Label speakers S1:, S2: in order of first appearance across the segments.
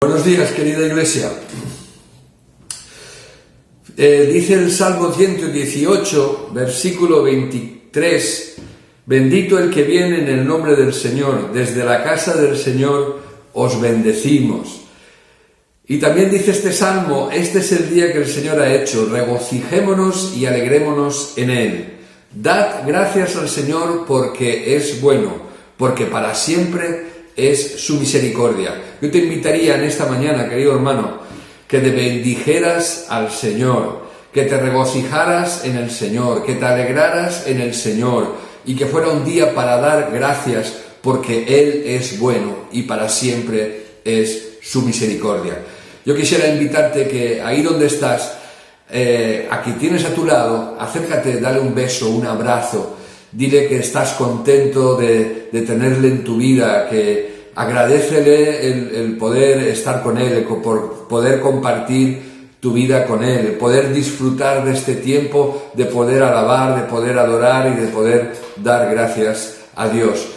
S1: Buenos días, querida iglesia. Dice el Salmo 118, versículo 23, bendito el que viene en el nombre del Señor, desde la casa del Señor os bendecimos. Y también dice este Salmo, este es el día que el Señor ha hecho, regocijémonos y alegrémonos en él. Dad gracias al Señor porque es bueno, porque para siempre es su misericordia. Yo te invitaría en esta mañana, querido hermano, que te bendijeras al Señor, que te regocijaras en el Señor, que te alegraras en el Señor y que fuera un día para dar gracias porque Él es bueno y para siempre es su misericordia. Yo quisiera invitarte que ahí donde estás, a quien tienes a tu lado, acércate, dale un beso, un abrazo, dile que estás contento de tenerle en tu vida, que agradécele el poder estar con él, por poder compartir tu vida con él, poder disfrutar de este tiempo, de poder alabar, de poder adorar y de poder dar gracias a Dios.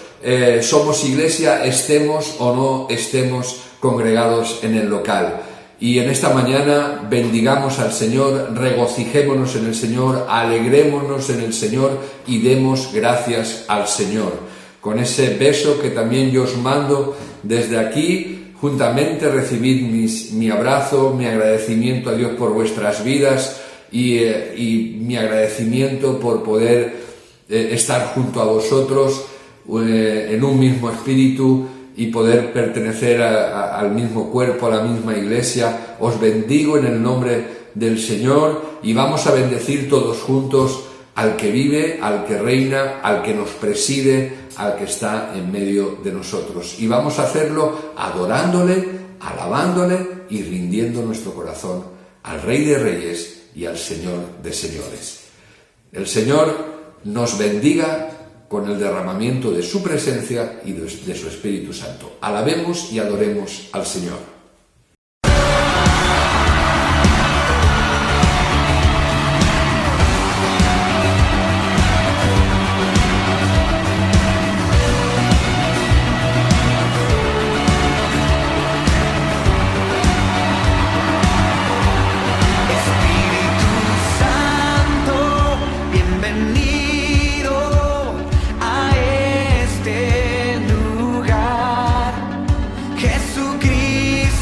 S1: Somos iglesia, estemos o no estemos congregados en el local. Y en esta mañana bendigamos al Señor, regocijémonos en el Señor, alegrémonos en el Señor y demos gracias al Señor. Con ese beso que también yo os mando desde aquí, juntamente recibid mi abrazo, mi agradecimiento a Dios por vuestras vidas y mi agradecimiento por poder estar junto a vosotros en un mismo espíritu y poder pertenecer al mismo cuerpo, a la misma iglesia. Os bendigo en el nombre del Señor y vamos a bendecir todos juntos al que vive, al que reina, al que nos preside, al que está en medio de nosotros. Y vamos a hacerlo adorándole, alabándole y rindiendo nuestro corazón al Rey de Reyes y al Señor de Señores. El Señor nos bendiga con el derramamiento de su presencia y de su Espíritu Santo. Alabemos y adoremos al Señor.
S2: Jesucristo.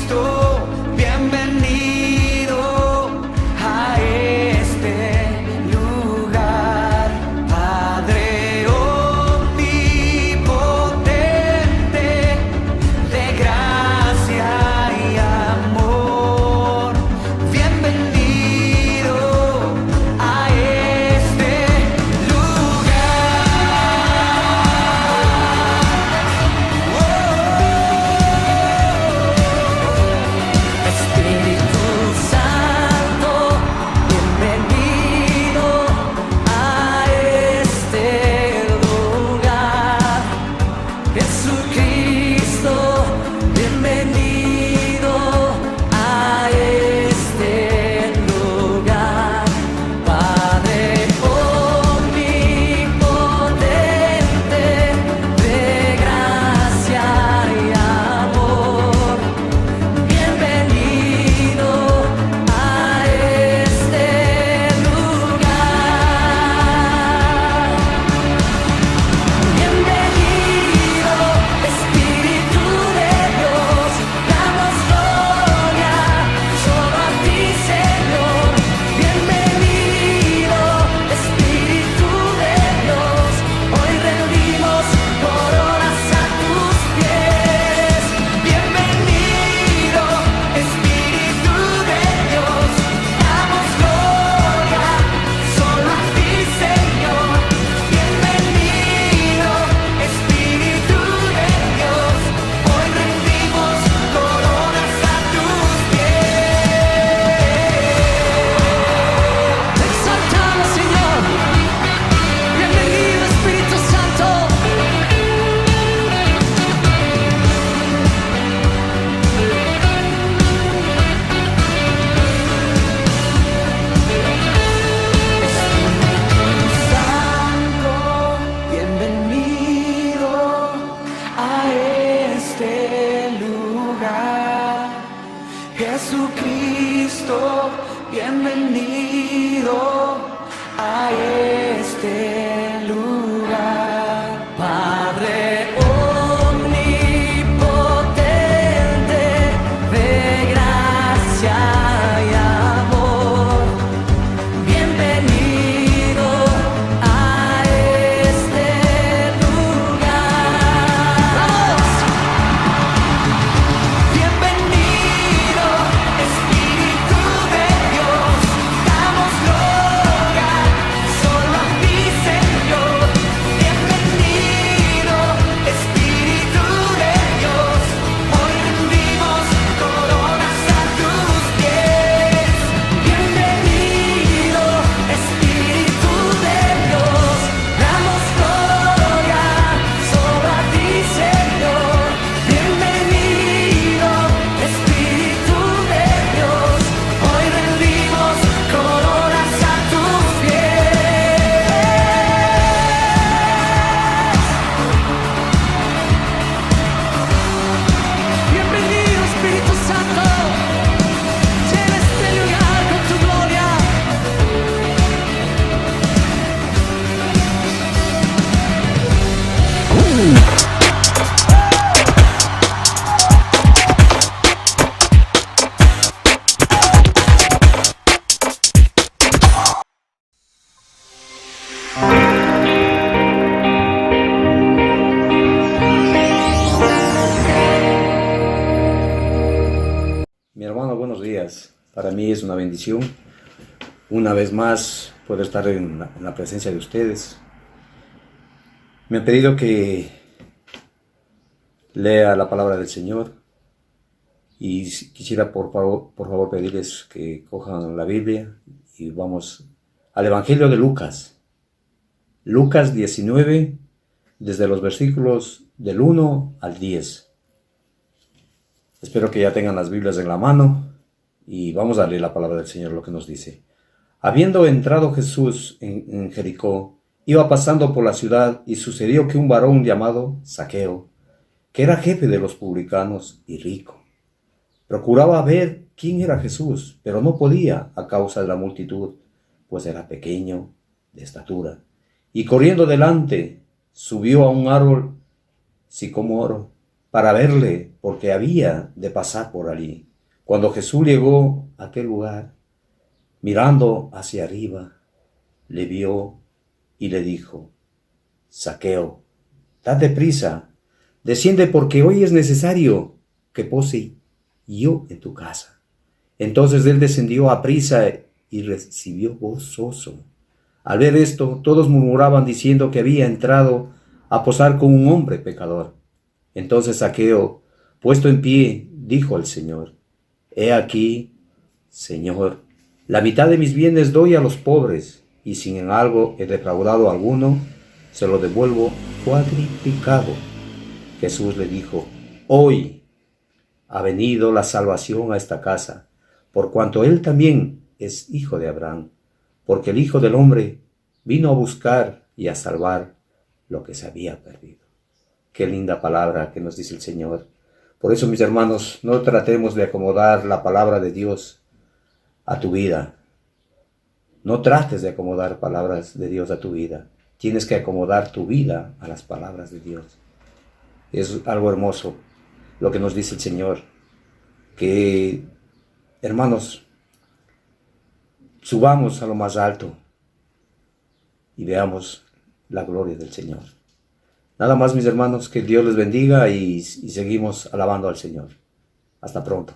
S2: Jesucristo, bienvenido a este lugar. Padre omnipotente, de gracia y amor, bienvenido a este lugar. ¡Vamos! Bienvenido, Espíritu de Dios, damos gloria solo a ti, Señor. Bienvenido, Espíritu de Dios, hoy rendimos coronas a tus pies. Bienvenido, Espíritu de Dios, damos gloria solo a ti, Señor. Bienvenido, Espíritu de Dios, hoy rendimos coronas a tus pies. Bienvenido, Espíritu Santo, llena este lugar con tu gloria.
S3: Mi hermano, buenos días. Para mí es una bendición, una vez más, poder estar en la presencia de ustedes. Me han pedido que lea la palabra del Señor y quisiera por favor pedirles que cojan la Biblia y vamos al Evangelio de Lucas. Lucas 19, desde los versículos del 1 al 10. Espero que ya tengan las Biblias en la mano y vamos a leer la palabra del Señor, lo que nos dice. Habiendo entrado Jesús en Jericó, iba pasando por la ciudad y sucedió que un varón llamado Zaqueo, que era jefe de los publicanos y rico, procuraba ver quién era Jesús, pero no podía a causa de la multitud, pues era pequeño de estatura. Y corriendo delante, subió a un árbol sicómoro para verle, porque había de pasar por allí. Cuando Jesús llegó a aquel lugar, mirando hacia arriba, le vio y le dijo: Zaqueo, date prisa, desciende, porque hoy es necesario que pose yo en tu casa. Entonces él descendió a prisa y recibió gozoso. Al ver esto, todos murmuraban diciendo que había entrado a posar con un hombre pecador. Entonces Zaqueo, puesto en pie, dijo al Señor: He aquí, Señor, la mitad de mis bienes doy a los pobres, y si en algo he defraudado a alguno, se lo devuelvo cuadriplicado. Jesús le dijo: Hoy ha venido la salvación a esta casa, por cuanto él también es hijo de Abraham, porque el Hijo del Hombre vino a buscar y a salvar lo que se había perdido. Qué linda palabra que nos dice el Señor. Por eso, mis hermanos, no tratemos de acomodar la palabra de Dios a tu vida. No trates de acomodar palabras de Dios a tu vida. Tienes que acomodar tu vida a las palabras de Dios. Es algo hermoso lo que nos dice el Señor. Que, hermanos, subamos a lo más alto y veamos la gloria del Señor. Nada más, mis hermanos, que Dios les bendiga y seguimos alabando al Señor. Hasta pronto.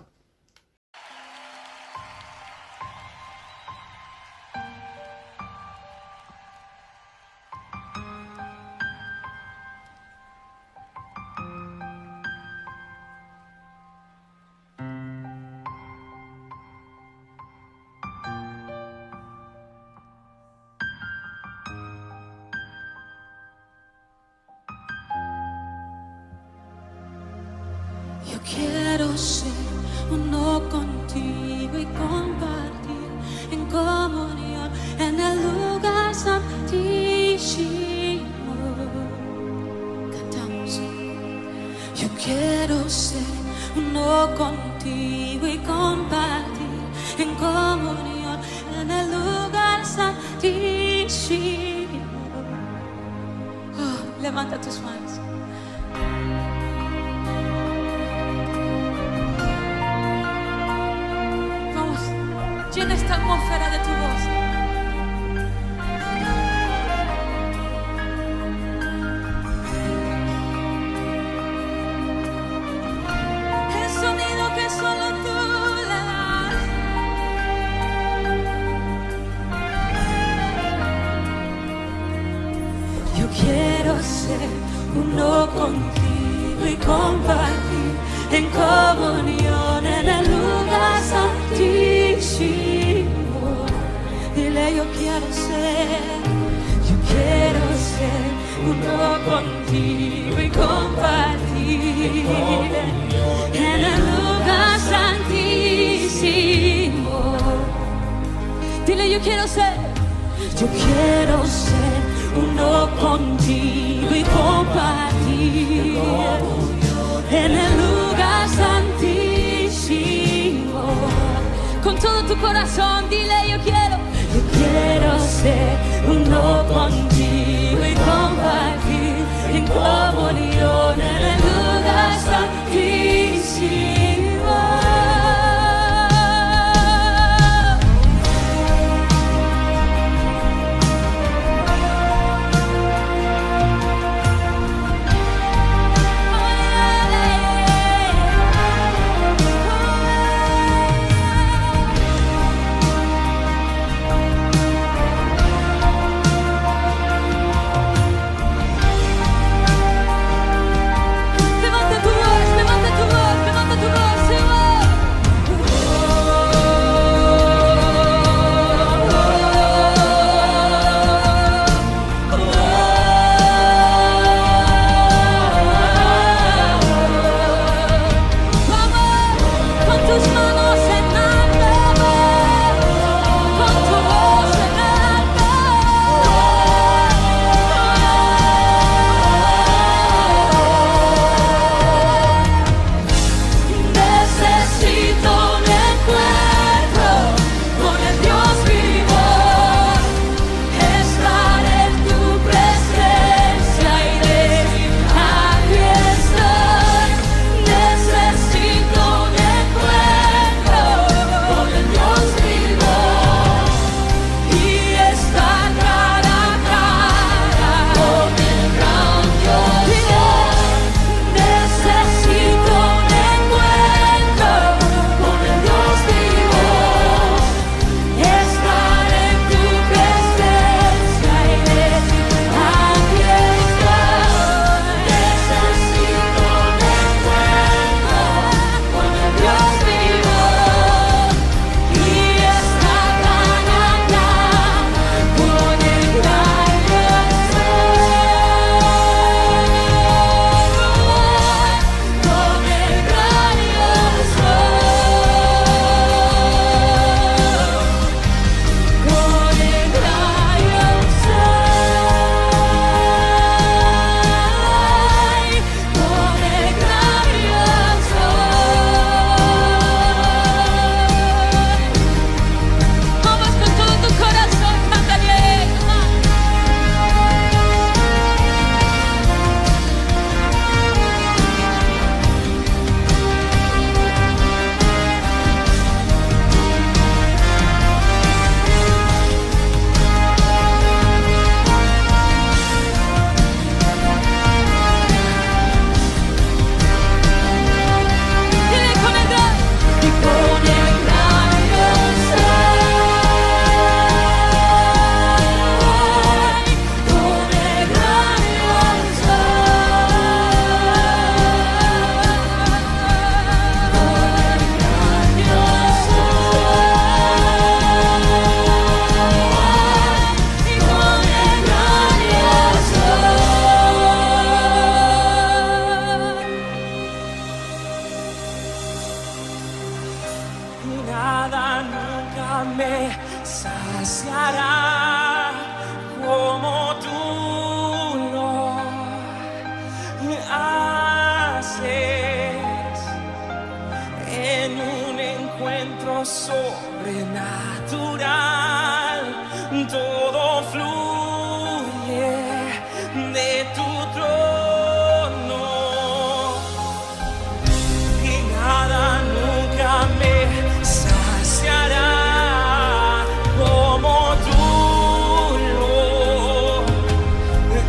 S4: Yo quiero ser uno contigo y compartir en comunión en el lugar santísimo. Cantamos. Yo quiero ser uno contigo y compartir en comunión en el lugar santísimo. Oh, levanta tus manos. Vamos, llena esta atmósfera de tu voz. El sonido que solo tú le das. Yo quiero ser uno contigo y compartir en comunión en el lugar santísimo. Dile, yo quiero ser uno contigo y compartir en el lugar santísimo. Dile, yo quiero ser uno contigo y compartir en el lugar santísimo. Con todo tu corazón, dile, yo quiero ser uno contigo y compartir en comunión en el lugar santísimo. saciará como tú lo haces.
S5: sobrenatural, todo fluye de tu trono y nada nunca me saciará como tú lo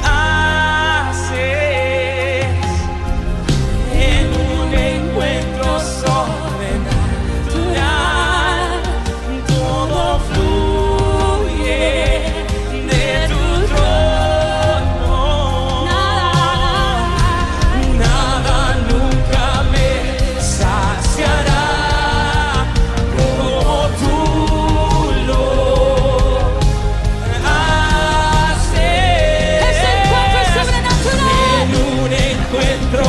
S5: haces en un encuentro sobrenatural. Todo fluye de tu trono. Nada nunca me saciará como tú lo haces.
S4: Ese encuentro sobrenatural.
S5: En un encuentro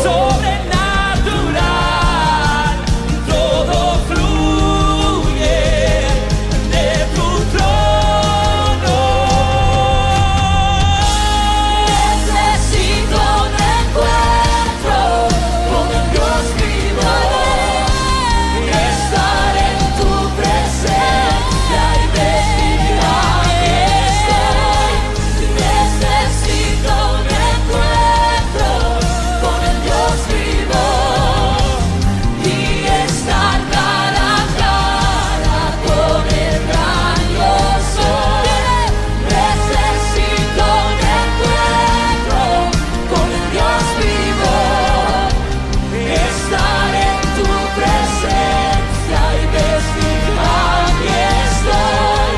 S5: sobrenatural, todo fluye de tu trono.
S4: Necesito un encuentro con el Dios vivo, estar en tu presencia y decir aquí estoy. Necesito un encuentro con el Dios vivo y estar cara a cara con el gran yo soy. Necesito un encuentro con el Dios vivo, estar en tu presencia y decir aquí estoy.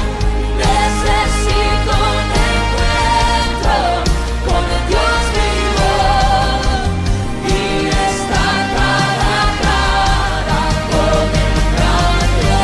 S4: Necesito un encuentro con el Dios vivo y estar cara a cara con el gran yo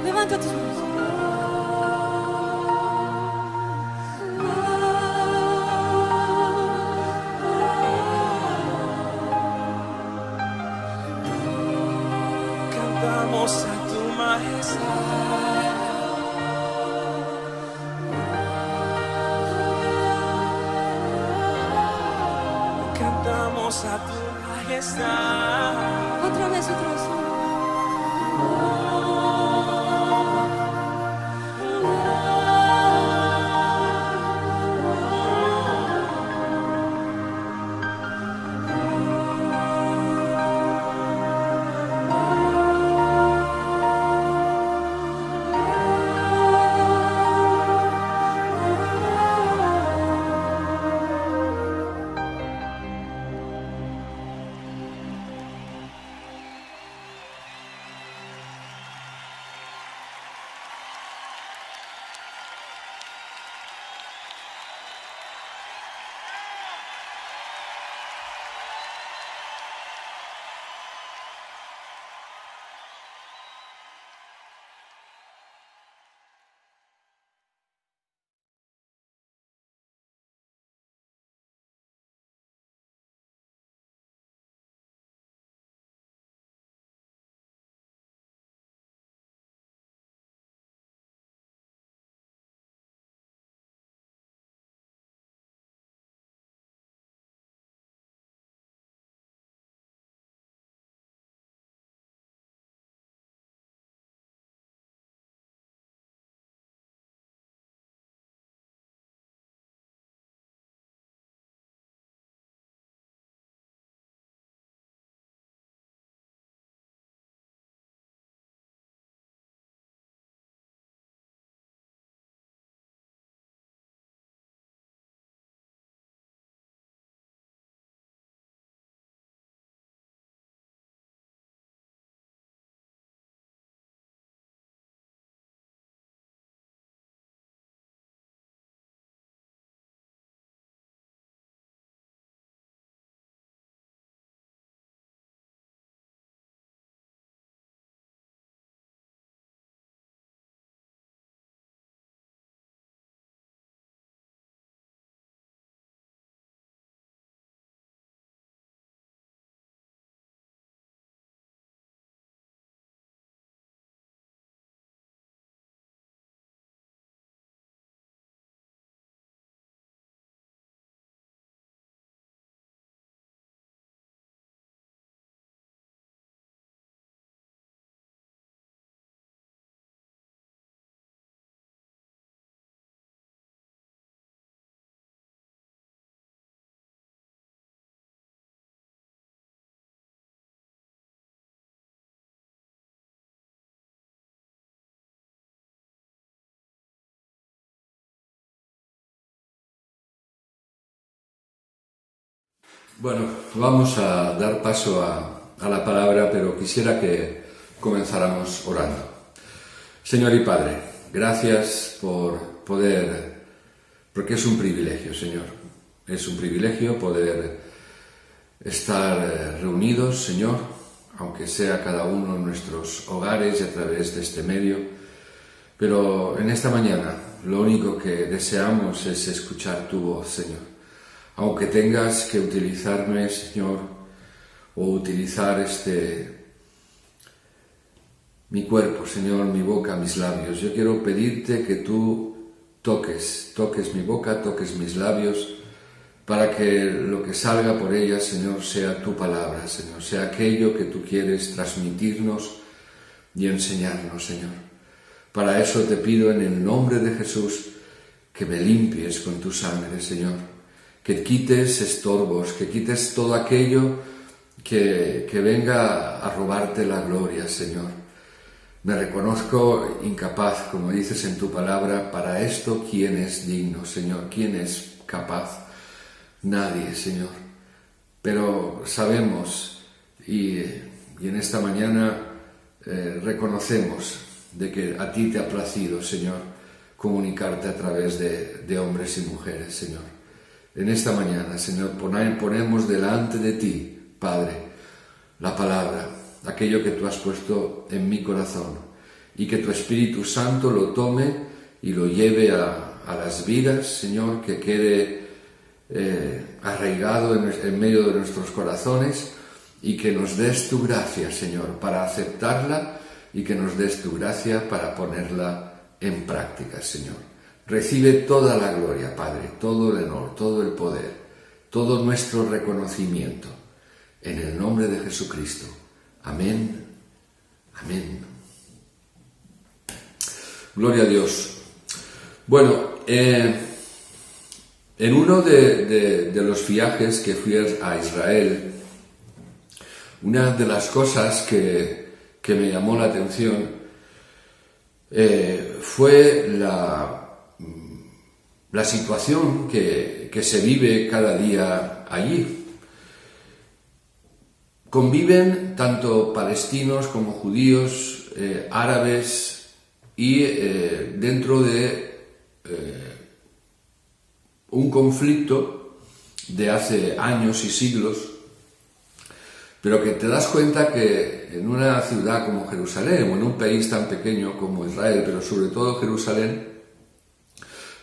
S4: Levanta tus manos.
S5: Cantamos a tu majestad. Cantamos a tu majestad.
S4: Otra vez, otra vez.
S1: Bueno, vamos a dar paso a la palabra, pero quisiera que comenzáramos orando. Señor y Padre, gracias por poder, porque es un privilegio, Señor. Es un privilegio poder estar reunidos, Señor, aunque sea cada uno en nuestros hogares y a través de este medio. Pero en esta mañana lo único que deseamos es escuchar tu voz, Señor. Aunque tengas que utilizarme, Señor, o utilizar mi cuerpo, Señor, mi boca, mis labios. Yo quiero pedirte que tú toques mi boca, toques mis labios, para que lo que salga por ellas, Señor, sea tu palabra, Señor, sea aquello que tú quieres transmitirnos y enseñarnos, Señor. Para eso te pido en el nombre de Jesús que me limpies con tu sangre, Señor. Que quites estorbos, que quites todo aquello que venga a robarte la gloria, Señor. Me reconozco incapaz, como dices en tu palabra, para esto, ¿quién es digno, Señor? ¿Quién es capaz? Nadie, Señor. Pero sabemos y en esta mañana reconocemos de que a ti te ha placido, Señor, comunicarte a través de hombres y mujeres, Señor. En esta mañana, Señor, ponemos delante de ti, Padre, la palabra, aquello que tú has puesto en mi corazón, y que tu Espíritu Santo lo tome y lo lleve a las vidas, Señor, que quede arraigado en medio de nuestros corazones, y que nos des tu gracia, Señor, para aceptarla, y que nos des tu gracia para ponerla en práctica, Señor. Recibe toda la gloria, Padre, todo el honor, todo el poder, todo nuestro reconocimiento, en el nombre de Jesucristo. Amén. Amén. Gloria a Dios. Bueno, en uno de los viajes que fui a Israel, una de las cosas que me llamó la atención fue la situación que se vive cada día allí. Conviven tanto palestinos como judíos, árabes, y dentro de un conflicto de hace años y siglos, pero que te das cuenta que en una ciudad como Jerusalén, o en un país tan pequeño como Israel, pero sobre todo Jerusalén,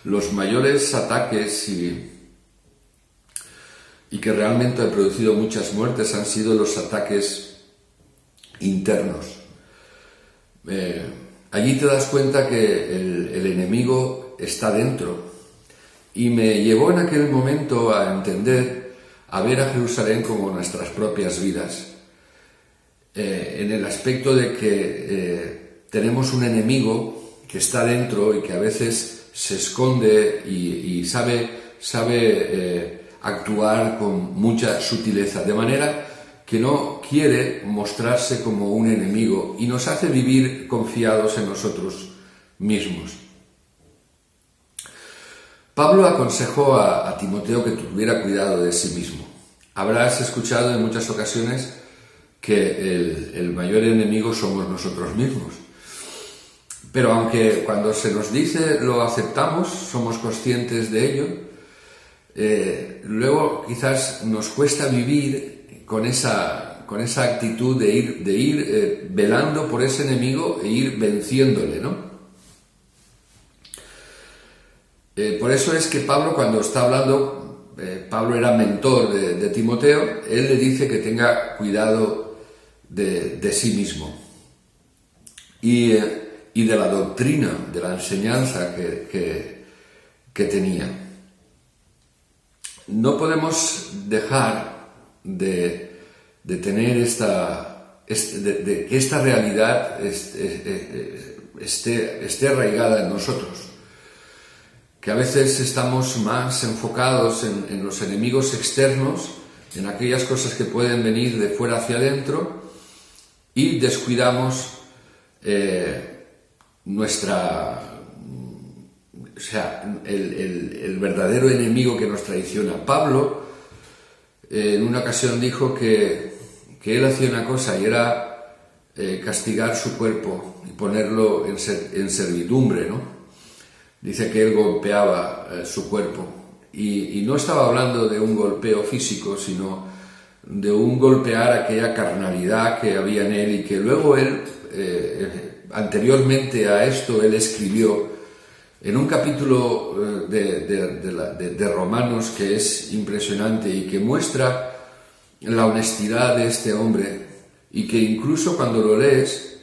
S1: los mayores ataques y que realmente han producido muchas muertes han sido los ataques internos. Allí te das cuenta que el enemigo está dentro, y me llevó en aquel momento a entender, a ver a Jerusalén como nuestras propias vidas, en el aspecto de que tenemos un enemigo que está dentro y que a veces se esconde y sabe actuar con mucha sutileza, de manera que no quiere mostrarse como un enemigo y nos hace vivir confiados en nosotros mismos. Pablo aconsejó a Timoteo que tuviera cuidado de sí mismo. Habrás escuchado en muchas ocasiones que el mayor enemigo somos nosotros mismos. Pero aunque cuando se nos dice lo aceptamos, somos conscientes de ello, luego quizás nos cuesta vivir con esa actitud de ir velando por ese enemigo e ir venciéndole, ¿no? Por eso es que Pablo, cuando está hablando, Pablo era mentor de Timoteo, él le dice que tenga cuidado de sí mismo y de la doctrina, de la enseñanza que tenía. No podemos dejar de tener que esta realidad esté arraigada en nosotros, que a veces estamos más enfocados en los enemigos externos, en aquellas cosas que pueden venir de fuera hacia adentro, y descuidamos el verdadero enemigo que nos traiciona. Pablo en una ocasión dijo que él hacía una cosa y era castigar su cuerpo y ponerlo en servidumbre, ¿no? Dice que él golpeaba su cuerpo y no estaba hablando de un golpeo físico, sino de un golpear aquella carnalidad que había en él y que luego él, anteriormente a esto, él escribió en un capítulo de Romanos que es impresionante y que muestra la honestidad de este hombre y que incluso cuando lo lees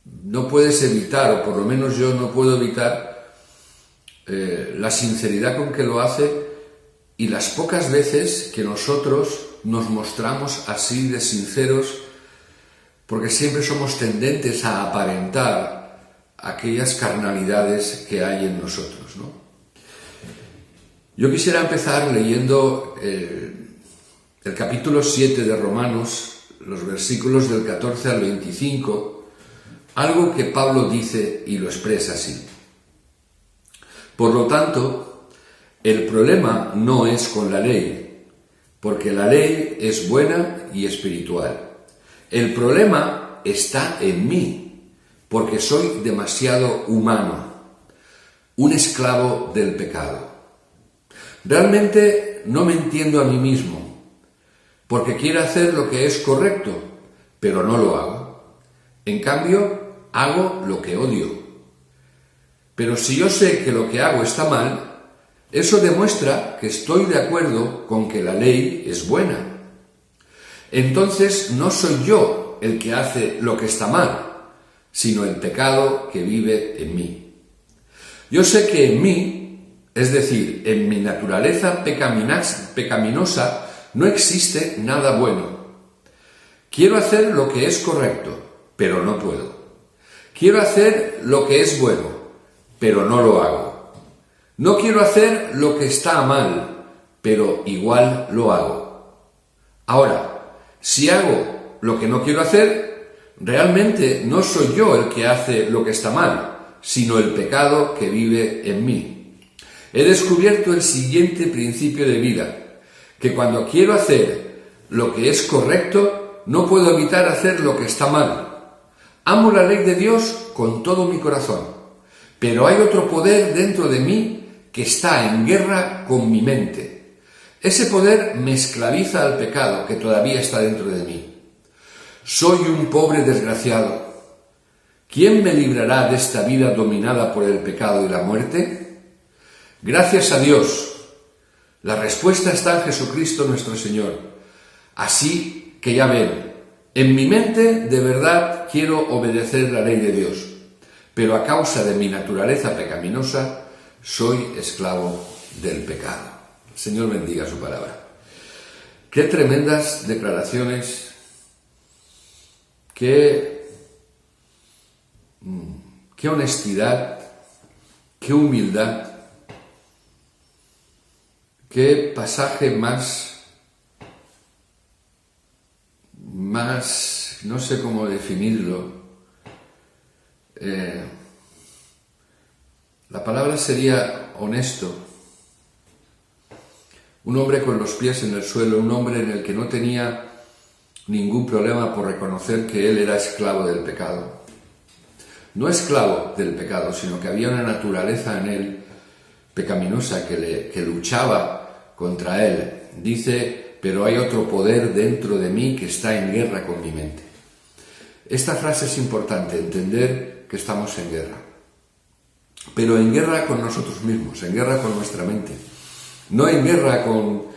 S1: no puedes evitar, o por lo menos yo no puedo evitar la sinceridad con que lo hace y las pocas veces que nosotros nos mostramos así de sinceros, porque siempre somos tendentes a aparentar aquellas carnalidades que hay en nosotros, ¿no? Yo quisiera empezar leyendo el capítulo 7 de Romanos, los versículos del 14 al 25, algo que Pablo dice y lo expresa así. Por lo tanto, el problema no es con la ley, porque la ley es buena y espiritual. El problema está en mí, porque soy demasiado humano, un esclavo del pecado. Realmente no me entiendo a mí mismo, porque quiero hacer lo que es correcto, pero no lo hago. En cambio, hago lo que odio. Pero si yo sé que lo que hago está mal, eso demuestra que estoy de acuerdo con que la ley es buena. Entonces no soy yo el que hace lo que está mal, sino el pecado que vive en mí. Yo sé que en mí, es decir, en mi naturaleza pecaminosa, no existe nada bueno. Quiero hacer lo que es correcto, pero no puedo. Quiero hacer lo que es bueno, pero no lo hago. No quiero hacer lo que está mal, pero igual lo hago. Ahora, si hago lo que no quiero hacer, realmente no soy yo el que hace lo que está mal, sino el pecado que vive en mí. He descubierto el siguiente principio de vida, que cuando quiero hacer lo que es correcto, no puedo evitar hacer lo que está mal. Amo la ley de Dios con todo mi corazón, pero hay otro poder dentro de mí que está en guerra con mi mente. Ese poder me esclaviza al pecado que todavía está dentro de mí. Soy un pobre desgraciado. ¿Quién me librará de esta vida dominada por el pecado y la muerte? Gracias a Dios. La respuesta está en Jesucristo nuestro Señor. Así que ya ven, en mi mente de verdad quiero obedecer la ley de Dios, pero a causa de mi naturaleza pecaminosa soy esclavo del pecado. El Señor bendiga su palabra. Qué tremendas declaraciones, qué honestidad, qué humildad, qué pasaje más, no sé cómo definirlo. La palabra sería honesto. Un hombre con los pies en el suelo, un hombre en el que no tenía ningún problema por reconocer que él era esclavo del pecado. No esclavo del pecado, sino que había una naturaleza en él pecaminosa que luchaba contra él. Dice, pero hay otro poder dentro de mí que está en guerra con mi mente. Esta frase es importante, entender que estamos en guerra. Pero en guerra con nosotros mismos, en guerra con nuestra mente. No en guerra con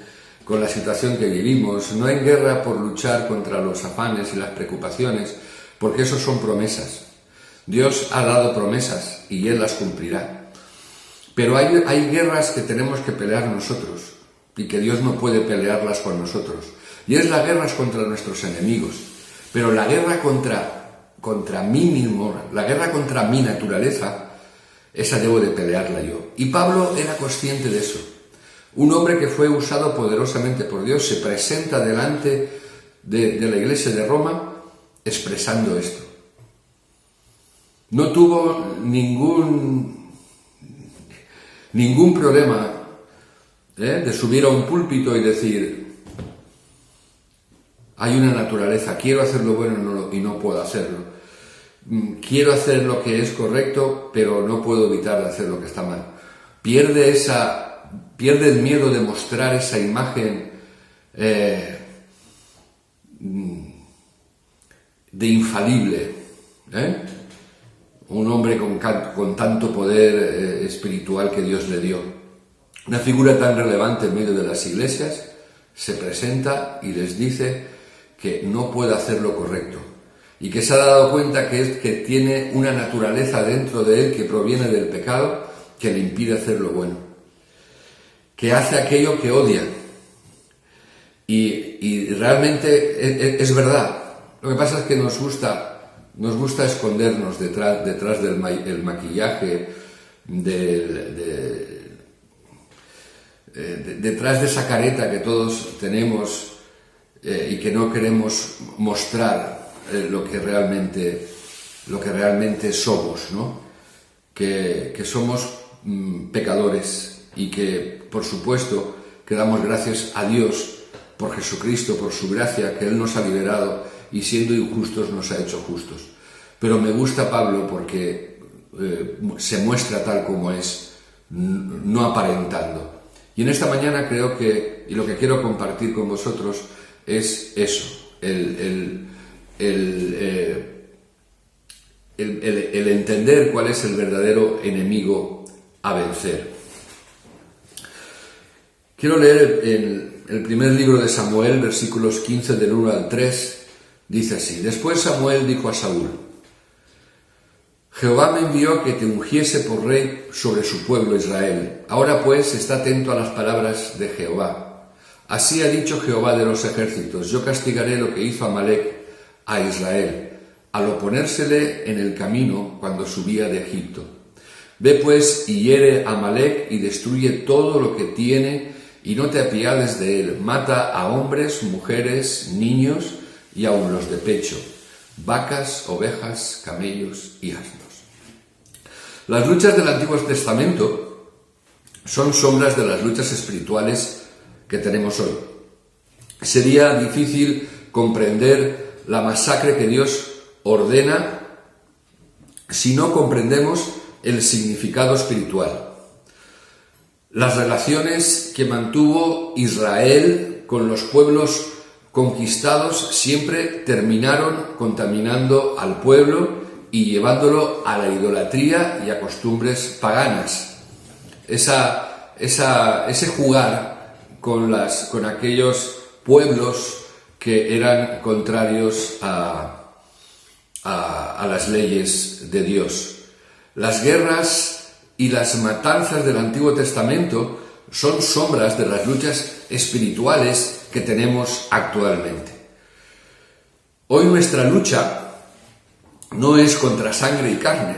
S1: la situación que vivimos, no en guerra por luchar contra los afanes y las preocupaciones, porque esos son promesas. Dios ha dado promesas y Él las cumplirá. Pero hay guerras que tenemos que pelear nosotros y que Dios no puede pelearlas con nosotros. Y es las guerras contra nuestros enemigos. Pero la guerra contra mí mismo, la guerra contra mi naturaleza, esa debo de pelearla yo. Y Pablo era consciente de eso. Un hombre que fue usado poderosamente por Dios se presenta delante de la iglesia de Roma expresando esto. No tuvo ningún problema de subir a un púlpito y decir, hay una naturaleza, quiero hacer lo bueno y no puedo hacerlo. Quiero hacer lo que es correcto, pero no puedo evitar de hacer lo que está mal. Pierde el miedo de mostrar esa imagen de infalible, un hombre con tanto poder espiritual que Dios le dio. Una figura tan relevante en medio de las iglesias se presenta y les dice que no puede hacer lo correcto y que se ha dado cuenta que tiene una naturaleza dentro de él que proviene del pecado que le impide hacer lo bueno, que hace aquello que odia. Y realmente es verdad. Lo que pasa es que nos gusta escondernos detrás del maquillaje, detrás de esa careta que todos tenemos y que no queremos mostrar lo que realmente somos, ¿no? Que somos pecadores y que, por supuesto, que damos gracias a Dios por Jesucristo, por su gracia, que Él nos ha liberado y siendo injustos nos ha hecho justos. Pero me gusta Pablo porque se muestra tal como es, no aparentando. Y en esta mañana creo que, y lo que quiero compartir con vosotros es eso, el entender cuál es el verdadero enemigo a vencer. Quiero leer el primer libro de Samuel, versículos 15 del 1 al 3, dice así: Después Samuel dijo a Saúl: Jehová me envió que te ungiese por rey sobre su pueblo Israel. Ahora pues, está atento a las palabras de Jehová. Así ha dicho Jehová de los ejércitos: yo castigaré lo que hizo Amalec a Israel, al oponérsele en el camino cuando subía de Egipto. Ve pues y hiere a Amalec y destruye todo lo que tiene, y no te apiades de él. Mata a hombres, mujeres, niños y aun los de pecho, vacas, ovejas, camellos y asnos. Las luchas del Antiguo Testamento son sombras de las luchas espirituales que tenemos hoy. Sería difícil comprender la masacre que Dios ordena si no comprendemos el significado espiritual. Las relaciones que mantuvo Israel con los pueblos conquistados siempre terminaron contaminando al pueblo y llevándolo a la idolatría y a costumbres paganas. Ese jugar con aquellos pueblos que eran contrarios a las leyes de Dios. Las guerras y las matanzas del Antiguo Testamento son sombras de las luchas espirituales que tenemos actualmente. Hoy nuestra lucha no es contra sangre y carne,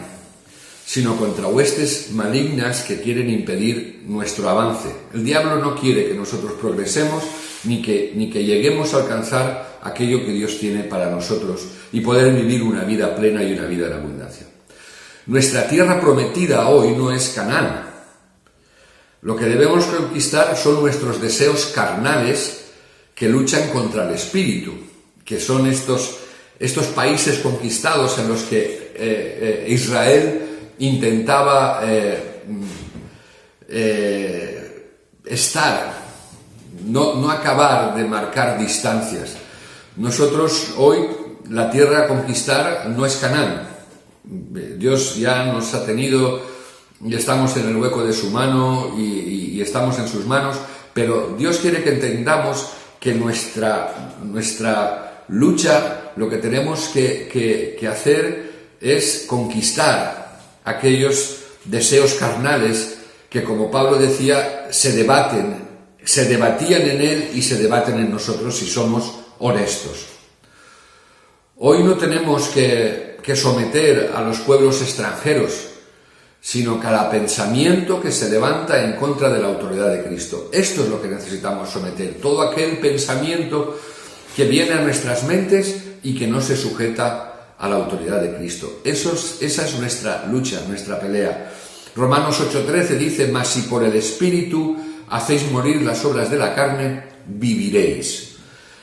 S1: sino contra huestes malignas que quieren impedir nuestro avance. El diablo no quiere que nosotros progresemos ni que lleguemos a alcanzar aquello que Dios tiene para nosotros y poder vivir una vida plena y una vida en abundancia. Nuestra tierra prometida hoy no es Canaán. Lo que debemos conquistar son nuestros deseos carnales que luchan contra el espíritu, que son estos países conquistados en los que Israel intentaba estar, no acabar de marcar distancias. Nosotros hoy, la tierra a conquistar no es Canaán. Dios ya nos ha tenido y estamos en el hueco de su mano y estamos en sus manos, pero Dios quiere que entendamos que nuestra lucha, lo que tenemos que hacer es conquistar aquellos deseos carnales que, como Pablo decía, se debatían en él y se debaten en nosotros si somos honestos. Hoy no tenemos que someter a los pueblos extranjeros, sino cada pensamiento que se levanta en contra de la autoridad de Cristo. Esto es lo que necesitamos someter, todo aquel pensamiento que viene a nuestras mentes y que no se sujeta a la autoridad de Cristo. Esa es nuestra lucha, nuestra pelea. Romanos 8:13 dice: mas si por el Espíritu hacéis morir las obras de la carne, viviréis.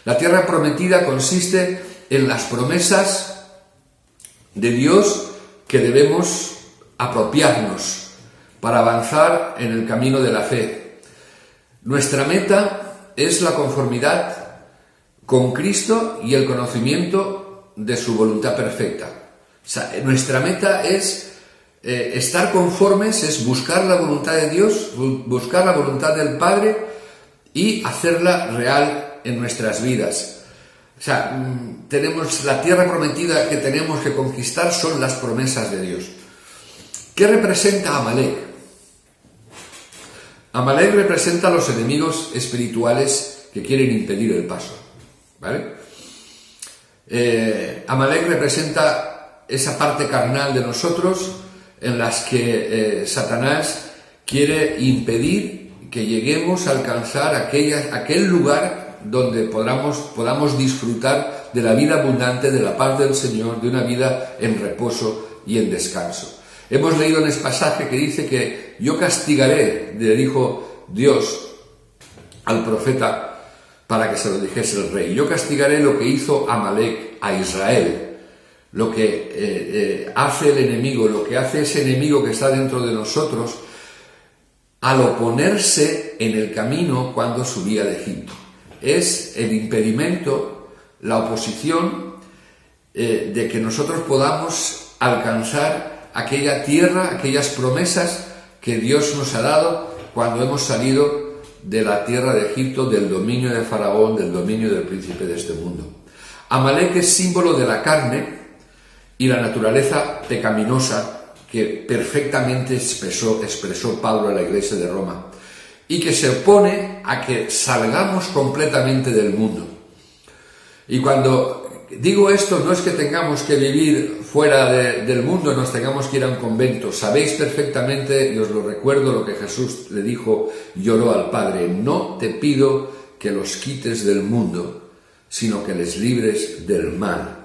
S1: La tierra prometida consiste en las promesas de Dios que debemos apropiarnos para avanzar en el camino de la fe. Nuestra meta es la conformidad con Cristo y el conocimiento de su voluntad perfecta. O sea, nuestra meta es estar conformes, es buscar la voluntad de Dios, buscar la voluntad del Padre y hacerla real en nuestras vidas. O sea, tenemos la tierra prometida que tenemos que conquistar, son las promesas de Dios. ¿Qué representa Amalek? Amalek representa a los enemigos espirituales que quieren impedir el paso, ¿vale? Amalek representa esa parte carnal de nosotros en las que Satanás quiere impedir que lleguemos a alcanzar aquel lugar donde podamos disfrutar de la vida abundante, de la paz del Señor, de una vida en reposo y en descanso. Hemos leído en este pasaje que dice que yo castigaré, le dijo Dios al profeta para que se lo dijese el rey, yo castigaré lo que hizo Amalek a Israel. Lo que hace el enemigo, lo que hace ese enemigo que está dentro de nosotros al oponerse en el camino cuando subía de Egipto. Es el impedimento, la oposición de que nosotros podamos alcanzar aquella tierra, aquellas promesas que Dios nos ha dado cuando hemos salido de la tierra de Egipto, del dominio de Faraón, del dominio del príncipe de este mundo. Amalek es símbolo de la carne y la naturaleza pecaminosa que perfectamente expresó Pablo a la iglesia de Roma y que se opone a que salgamos completamente del mundo. Y cuando digo esto no es que tengamos que vivir fuera del mundo, nos tengamos que ir a un convento. Sabéis perfectamente, y os lo recuerdo, lo que Jesús le dijo, lloró al Padre, no te pido que los quites del mundo, sino que les libres del mal.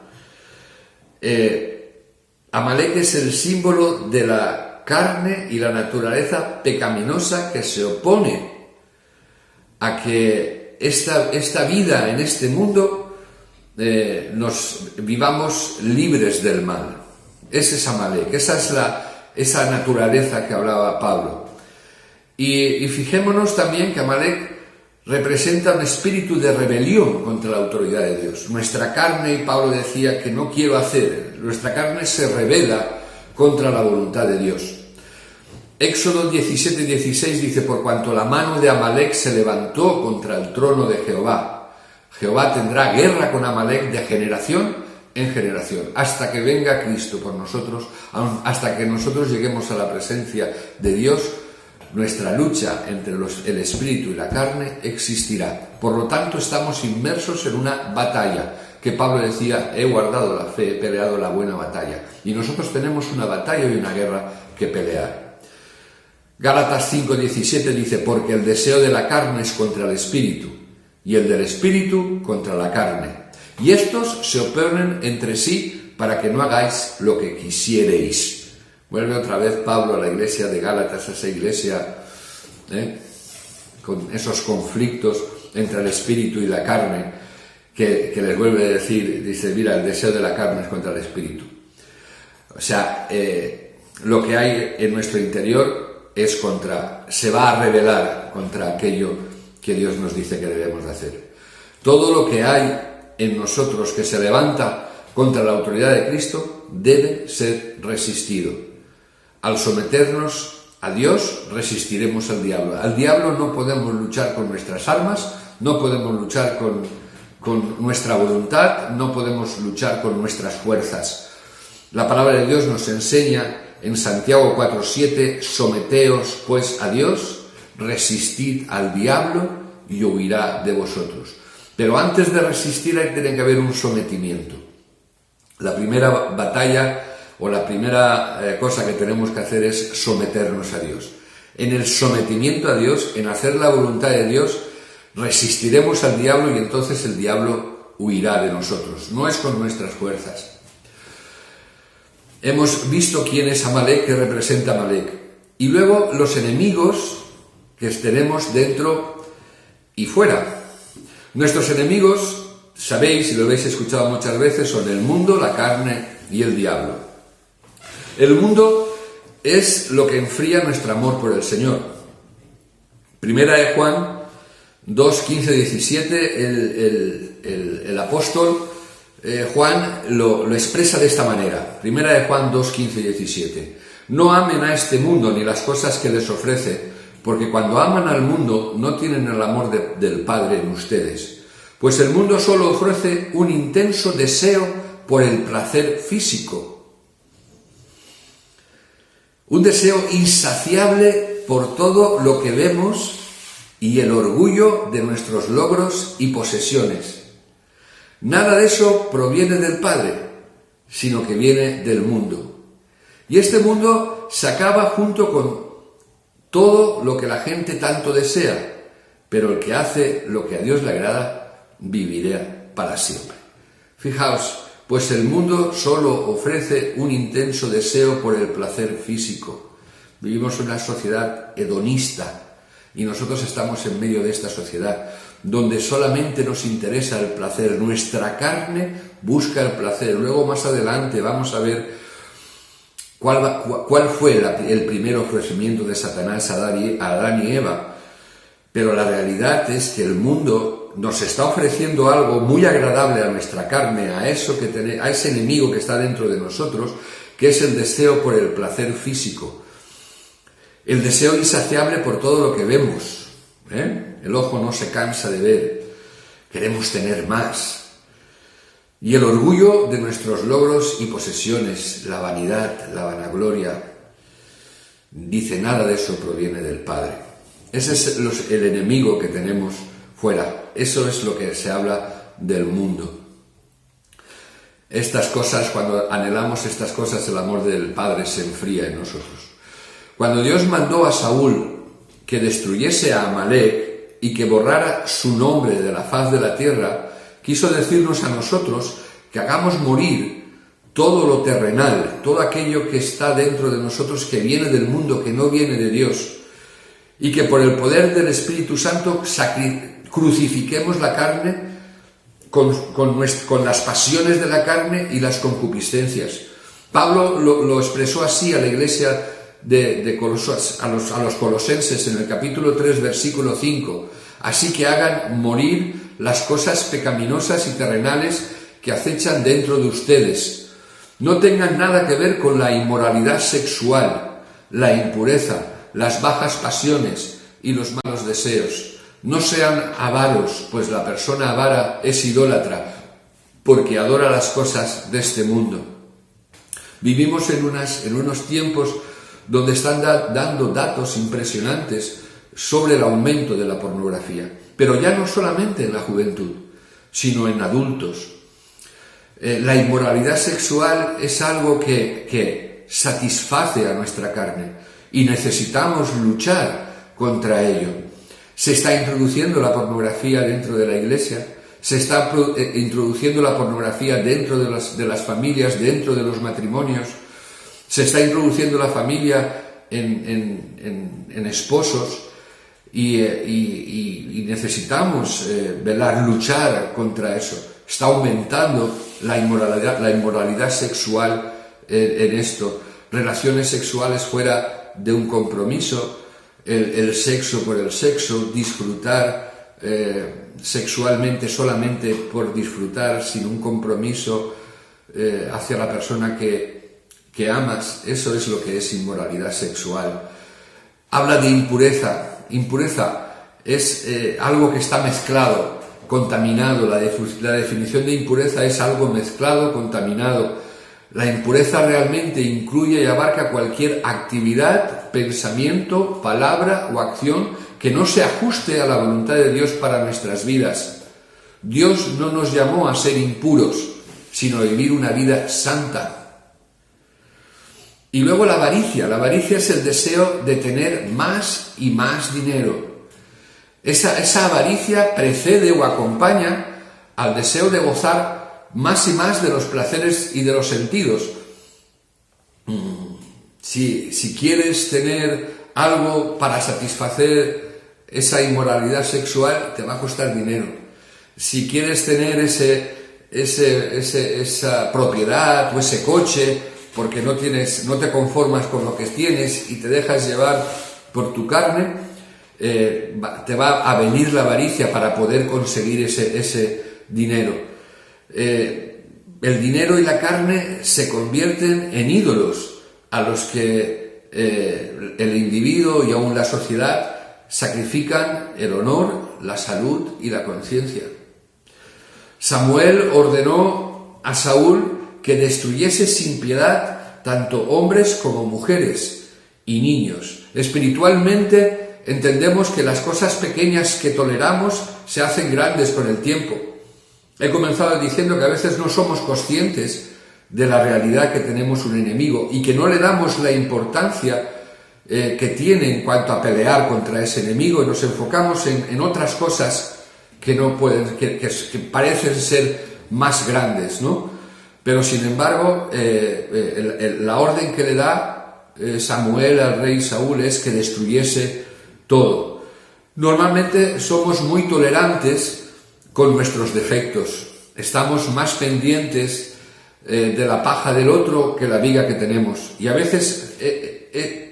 S1: Amalek es el símbolo de la carne y la naturaleza pecaminosa que se opone a que esta vida en este mundo nos vivamos libres del mal. Ese es Amalek, esa naturaleza que hablaba Pablo. Y fijémonos también que Amalek representa un espíritu de rebelión contra la autoridad de Dios. Nuestra carne, y Pablo decía que no quiero hacer, nuestra carne se rebela contra la voluntad de Dios. Éxodo 17:16 dice, por cuanto la mano de Amalek se levantó contra el trono de Jehová, Jehová tendrá guerra con Amalek de generación en generación, hasta que venga Cristo por nosotros, hasta que nosotros lleguemos a la presencia de Dios. Nuestra lucha entre el espíritu y la carne existirá. Por lo tanto, estamos inmersos en una batalla, que Pablo decía, he guardado la fe, he peleado la buena batalla. Y nosotros tenemos una batalla y una guerra que pelear. Gálatas 5:17 dice, porque el deseo de la carne es contra el espíritu, y el del espíritu contra la carne. Y estos se oponen entre sí para que no hagáis lo que quisiereis. Vuelve otra vez Pablo a la iglesia de Gálatas, a esa iglesia con esos conflictos entre el espíritu y la carne, que les vuelve a decir, dice, mira, el deseo de la carne es contra el espíritu. O sea, lo que hay en nuestro interior se va a rebelar contra aquello que Dios nos dice que debemos de hacer. Todo lo que hay en nosotros que se levanta contra la autoridad de Cristo debe ser resistido. Al someternos a Dios, resistiremos al diablo. Al diablo no podemos luchar con nuestras armas, no podemos luchar con nuestra voluntad, no podemos luchar con nuestras fuerzas. La palabra de Dios nos enseña en Santiago 4:7, someteos pues a Dios, resistid al diablo y huirá de vosotros. Pero antes de resistir tiene que haber un sometimiento. La primera batalla o la primera cosa que tenemos que hacer es someternos a Dios. En el sometimiento a Dios, en hacer la voluntad de Dios, resistiremos al diablo y entonces el diablo huirá de nosotros. No es con nuestras fuerzas. Hemos visto quién es Amalek, qué representa Amalek. Y luego los enemigos que tenemos dentro y fuera. Nuestros enemigos, sabéis y lo habéis escuchado muchas veces, son el mundo, la carne y el diablo. El mundo es lo que enfría nuestro amor por el Señor. Primera de Juan 2, 15, 17, el apóstol Juan lo expresa de esta manera. Primera de Juan 2, 15 y 17. No amen a este mundo ni las cosas que les ofrece, porque cuando aman al mundo no tienen el amor del Padre en ustedes. Pues el mundo solo ofrece un intenso deseo por el placer físico. Un deseo insaciable por todo lo que vemos y el orgullo de nuestros logros y posesiones. Nada de eso proviene del Padre, sino que viene del mundo. Y este mundo se acaba junto con todo lo que la gente tanto desea, pero el que hace lo que a Dios le agrada vivirá para siempre. Fijaos, pues el mundo solo ofrece un intenso deseo por el placer físico. Vivimos en una sociedad hedonista y nosotros estamos en medio de esta sociedad donde solamente nos interesa el placer. Nuestra carne busca el placer. Luego más adelante vamos a ver cuál fue el primer ofrecimiento de Satanás a Adán y Eva. Pero la realidad es que el mundo nos está ofreciendo algo muy agradable a nuestra carne, a ese enemigo que está dentro de nosotros, que es el deseo por el placer físico. El deseo insaciable por todo lo que vemos. El ojo no se cansa de ver. Queremos tener más. Y el orgullo de nuestros logros y posesiones, la vanidad, la vanagloria. Dice, nada de eso proviene del Padre. Ese es el enemigo que tenemos fuera. Eso es lo que se habla del mundo. Estas cosas, cuando anhelamos estas cosas, el amor del Padre se enfría en nosotros. Cuando Dios mandó a Saúl que destruyese a Amalek y que borrara su nombre de la faz de la tierra, quiso decirnos a nosotros que hagamos morir todo lo terrenal, todo aquello que está dentro de nosotros, que viene del mundo, que no viene de Dios, y que por el poder del Espíritu Santo crucifiquemos la carne con las pasiones de la carne y las concupiscencias. Pablo lo expresó así a la iglesia de Colosas, a los colosenses en el capítulo 3, versículo 5. Así que hagan morir las cosas pecaminosas y terrenales que acechan dentro de ustedes. No tengan nada que ver con la inmoralidad sexual, la impureza, las bajas pasiones y los malos deseos. No sean avaros, pues la persona avara es idólatra, porque adora las cosas de este mundo. Vivimos en unos tiempos donde están dando datos impresionantes sobre el aumento de la pornografía, pero ya no solamente en la juventud, sino en adultos. La inmoralidad sexual es algo que satisface a nuestra carne y necesitamos luchar contra ello. Se está introduciendo la pornografía dentro de la iglesia, se está introduciendo la pornografía dentro de las familias, dentro de los matrimonios, se está introduciendo la familia en esposos y necesitamos luchar contra eso. Está aumentando la inmoralidad sexual en esto, relaciones sexuales fuera de un compromiso, el sexo por el sexo, disfrutar sexualmente solamente por disfrutar, sin un compromiso hacia la persona que amas. Eso es lo que es inmoralidad sexual. Habla de impureza. Impureza es algo que está mezclado, contaminado. La definición de impureza es algo mezclado, contaminado. La impureza realmente incluye y abarca cualquier actividad, pensamiento, palabra o acción que no se ajuste a la voluntad de Dios para nuestras vidas. Dios no nos llamó a ser impuros, sino a vivir una vida santa. Y luego la avaricia. La avaricia es el deseo de tener más y más dinero. Esa avaricia precede o acompaña al deseo de gozar más y más de los placeres y de los sentidos. Si quieres tener algo para satisfacer esa inmoralidad sexual, te va a costar dinero. Si quieres tener esa propiedad o ese coche, porque no te conformas con lo que tienes y te dejas llevar por tu carne, te va a venir la avaricia para poder conseguir ese dinero. El dinero y la carne se convierten en ídolos a los que el individuo y aún la sociedad sacrifican el honor, la salud y la conciencia. Samuel ordenó a Saúl que destruyese sin piedad tanto hombres como mujeres y niños. Espiritualmente entendemos que las cosas pequeñas que toleramos se hacen grandes con el tiempo. He comenzado diciendo que a veces no somos conscientes de la realidad que tenemos un enemigo y que no le damos la importancia que tiene en cuanto a pelear contra ese enemigo, y nos enfocamos en otras cosas que no pueden, que parecen ser más grandes, ¿no? Pero sin embargo, la orden que le da Samuel al rey Saúl es que destruyese todo. Normalmente somos muy tolerantes con nuestros defectos. Estamos más pendientes de la paja del otro que la viga que tenemos. Y a veces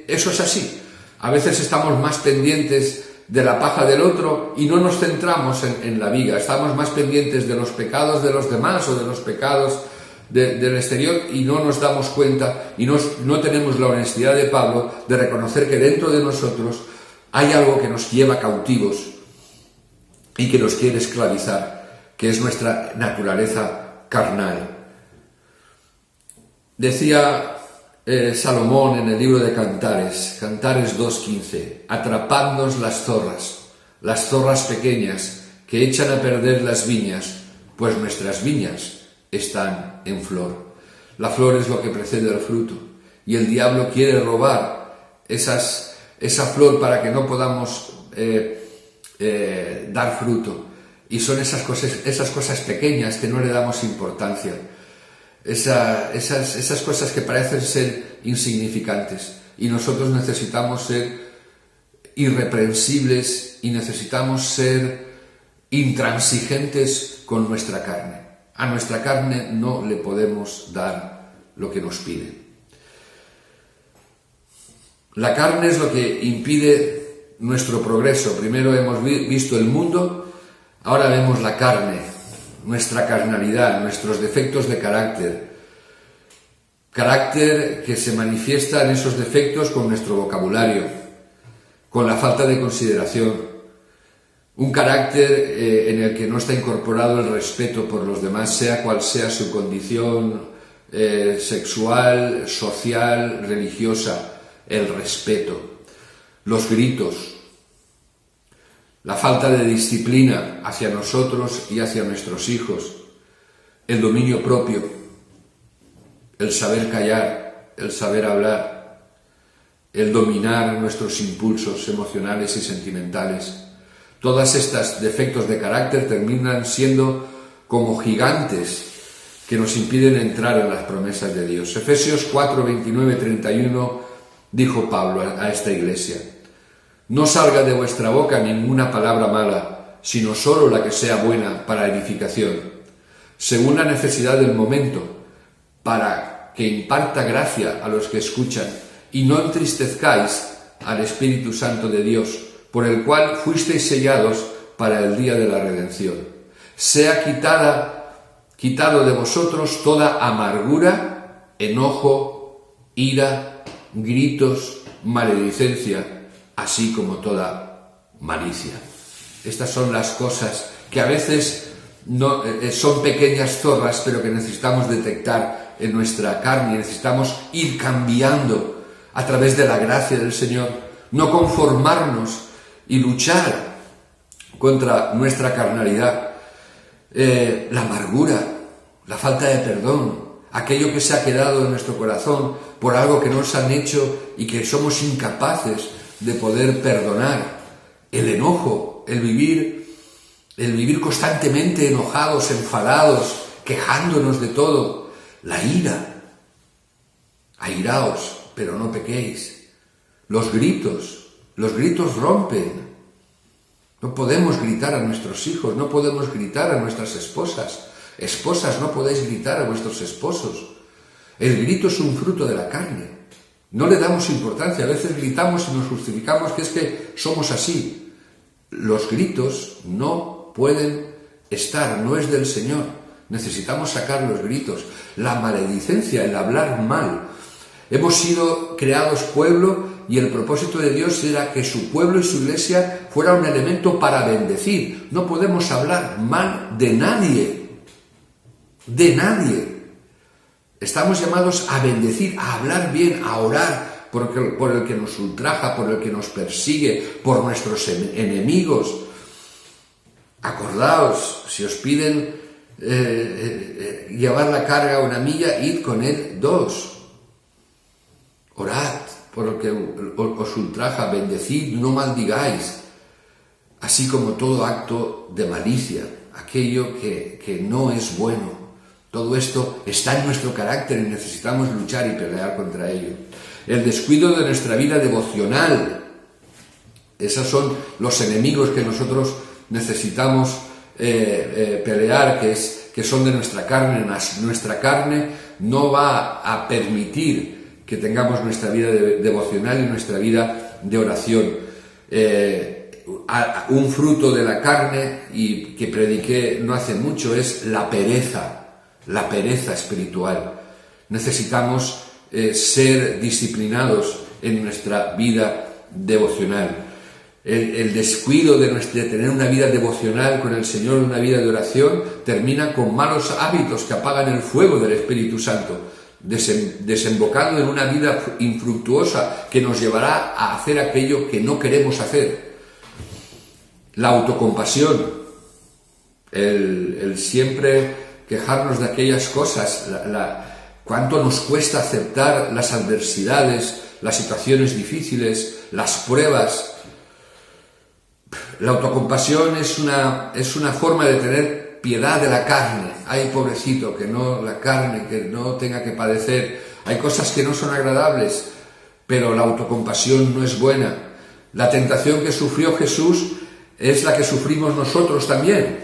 S1: eso es así. A veces estamos más pendientes de la paja del otro y no nos centramos en la viga. Estamos más pendientes de los pecados de los demás o de los pecados del exterior y no nos damos cuenta y no tenemos la honestidad de Pablo de reconocer que dentro de nosotros hay algo que nos lleva cautivos y que nos quiere esclavizar, que es nuestra naturaleza carnal. Decía Salomón en el libro de Cantares 2:15, atrapadnos las zorras pequeñas que echan a perder las viñas, pues nuestras viñas están en flor. La flor es lo que precede al fruto, y el diablo quiere robar esa flor para que no podamos dar fruto, y son esas cosas pequeñas que no le damos importancia, esas cosas que parecen ser insignificantes, y nosotros necesitamos ser irreprensibles y necesitamos ser intransigentes con nuestra carne. A nuestra carne no le podemos dar lo que nos pide. La carne es lo que impide nuestro progreso. Primero hemos visto el mundo, ahora vemos la carne, nuestra carnalidad, nuestros defectos de carácter. Carácter que se manifiesta en esos defectos con nuestro vocabulario, con la falta de consideración. Un carácter en el que no está incorporado el respeto por los demás, sea cual sea su condición sexual, social, religiosa. El respeto, los gritos, la falta de disciplina hacia nosotros y hacia nuestros hijos, el dominio propio, el saber callar, el saber hablar, el dominar nuestros impulsos emocionales y sentimentales. Todos estos defectos de carácter terminan siendo como gigantes que nos impiden entrar en las promesas de Dios. Efesios 4, 29, 31 dijo Pablo a esta iglesia: no salga de vuestra boca ninguna palabra mala, sino solo la que sea buena para edificación, según la necesidad del momento, para que imparta gracia a los que escuchan, y no entristezcáis al Espíritu Santo de Dios, por el cual fuisteis sellados para el día de la redención. Sea quitado de vosotros toda amargura, enojo, ira, gritos, maledicencia, así como toda malicia. Estas son las cosas que a veces son pequeñas zorras, pero que necesitamos detectar en nuestra carne. Necesitamos ir cambiando a través de la gracia del Señor, no conformarnos y luchar contra nuestra carnalidad. La amargura, la falta de perdón, aquello que se ha quedado en nuestro corazón por algo que nos han hecho y que somos incapaces de poder perdonar, el enojo, el vivir constantemente enojados, enfadados, quejándonos de todo, la ira. Airaos, pero no pequéis. los gritos rompen. No podemos gritar a nuestros hijos, no podemos gritar a nuestras esposas. Esposas, no podéis gritar a vuestros esposos. El grito es un fruto de la carne. No le damos importancia, a veces gritamos y nos justificamos que es que somos así. Los gritos no pueden estar, no es del Señor. Necesitamos sacar los gritos. La maledicencia, el hablar mal. Hemos sido creados pueblo y el propósito de Dios era que su pueblo y su iglesia fuera un elemento para bendecir. No podemos hablar mal de nadie. De nadie. Estamos llamados a bendecir, a hablar bien, a orar por el que nos ultraja, por el que nos persigue, por nuestros enemigos. Acordaos, si os piden llevar la carga 1 milla, id con él 2. Orad por el que os ultraja, bendecid, no maldigáis, así como todo acto de malicia, aquello que no es bueno. Todo esto está en nuestro carácter y necesitamos luchar y pelear contra ello. El descuido de nuestra vida devocional. Esos son los enemigos que nosotros necesitamos pelear, que son de nuestra carne. Nuestra carne no va a permitir que tengamos nuestra vida devocional y nuestra vida de oración. Un fruto de la carne, y que prediqué no hace mucho, es la pereza espiritual. Necesitamos ser disciplinados en nuestra vida devocional. El descuido de tener una vida devocional con el Señor, una vida de oración, termina con malos hábitos que apagan el fuego del Espíritu Santo, desembocando en una vida infructuosa que nos llevará a hacer aquello que no queremos hacer. La autocompasión, el siempre quejarnos de aquellas cosas, cuánto nos cuesta aceptar las adversidades, las situaciones difíciles, las pruebas. La autocompasión es una forma de tener piedad de la carne. Ay, pobrecito, que no tenga que padecer. Hay cosas que no son agradables, pero la autocompasión no es buena. La tentación que sufrió Jesús es la que sufrimos nosotros también.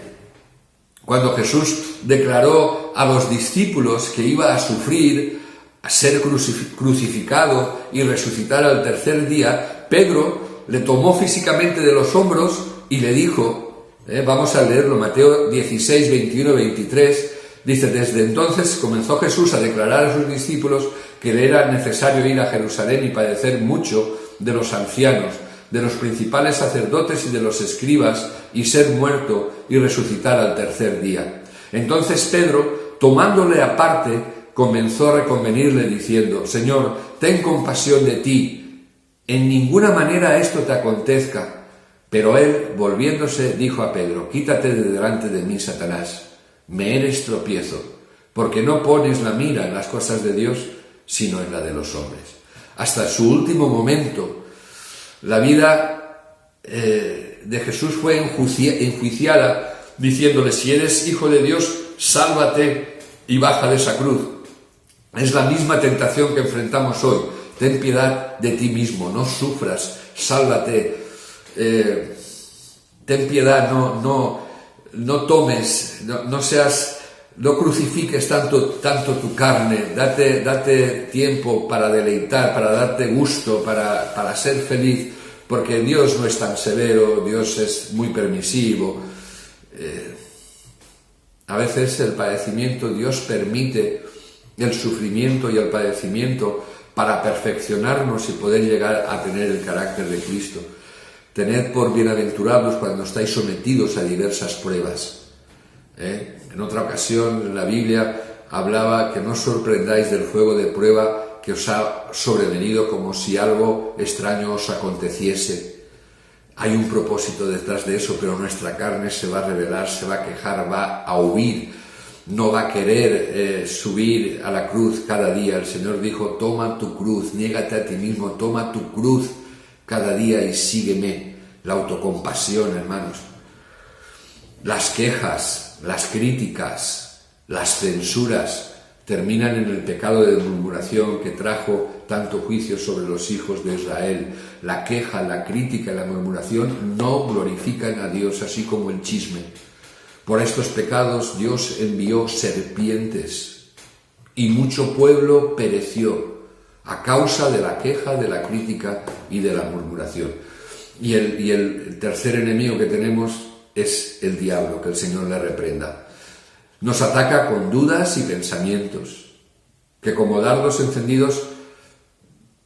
S1: Cuando Jesús declaró a los discípulos que iba a sufrir, a ser crucificado y resucitar al tercer día, Pedro le tomó físicamente de los hombros y le dijo, vamos a leerlo, Mateo 16, 21, 23, dice: desde entonces comenzó Jesús a declarar a sus discípulos que le era necesario ir a Jerusalén y padecer mucho de los ancianos, de los principales sacerdotes y de los escribas, y ser muerto y resucitar al tercer día. Entonces Pedro, tomándole aparte, comenzó a reconvenirle diciendo: Señor, ten compasión de ti, en ninguna manera esto te acontezca. Pero él, volviéndose, dijo a Pedro: quítate de delante de mí, Satanás, me eres tropiezo, porque no pones la mira en las cosas de Dios, sino en la de los hombres. Hasta su último momento, la vida de Jesús fue enjuiciada, diciéndole: si eres hijo de Dios, sálvate y baja de esa cruz. Es la misma tentación que enfrentamos hoy. Ten piedad de ti mismo, no sufras, sálvate, ten piedad, no tomes, no crucifiques tanto tu carne, date tiempo para deleitar, para darte gusto, para ser feliz, porque Dios no es tan severo, Dios es muy permisivo. A veces el padecimiento, Dios permite el sufrimiento y el padecimiento para perfeccionarnos y poder llegar a tener el carácter de Cristo. Tened por bienaventurados cuando estáis sometidos a diversas pruebas. En otra ocasión en la Biblia hablaba que no os sorprendáis del fuego de prueba que os ha sobrevenido como si algo extraño os aconteciese. Hay un propósito detrás de eso, pero nuestra carne se va a rebelar, se va a quejar, va a huir. No va a querer subir a la cruz cada día. El Señor dijo: toma tu cruz, niégate a ti mismo, toma tu cruz cada día y sígueme. La autocompasión, hermanos. Las quejas, las críticas, las censuras terminan en el pecado de murmuración que trajo tanto juicio sobre los hijos de Israel. La queja, la crítica y la murmuración no glorifican a Dios, así como el chisme. Por estos pecados Dios envió serpientes y mucho pueblo pereció a causa de la queja, de la crítica y de la murmuración. Y el tercer enemigo que tenemos es el diablo, que el Señor le reprenda. Nos ataca con dudas y pensamientos, que como dardos encendidos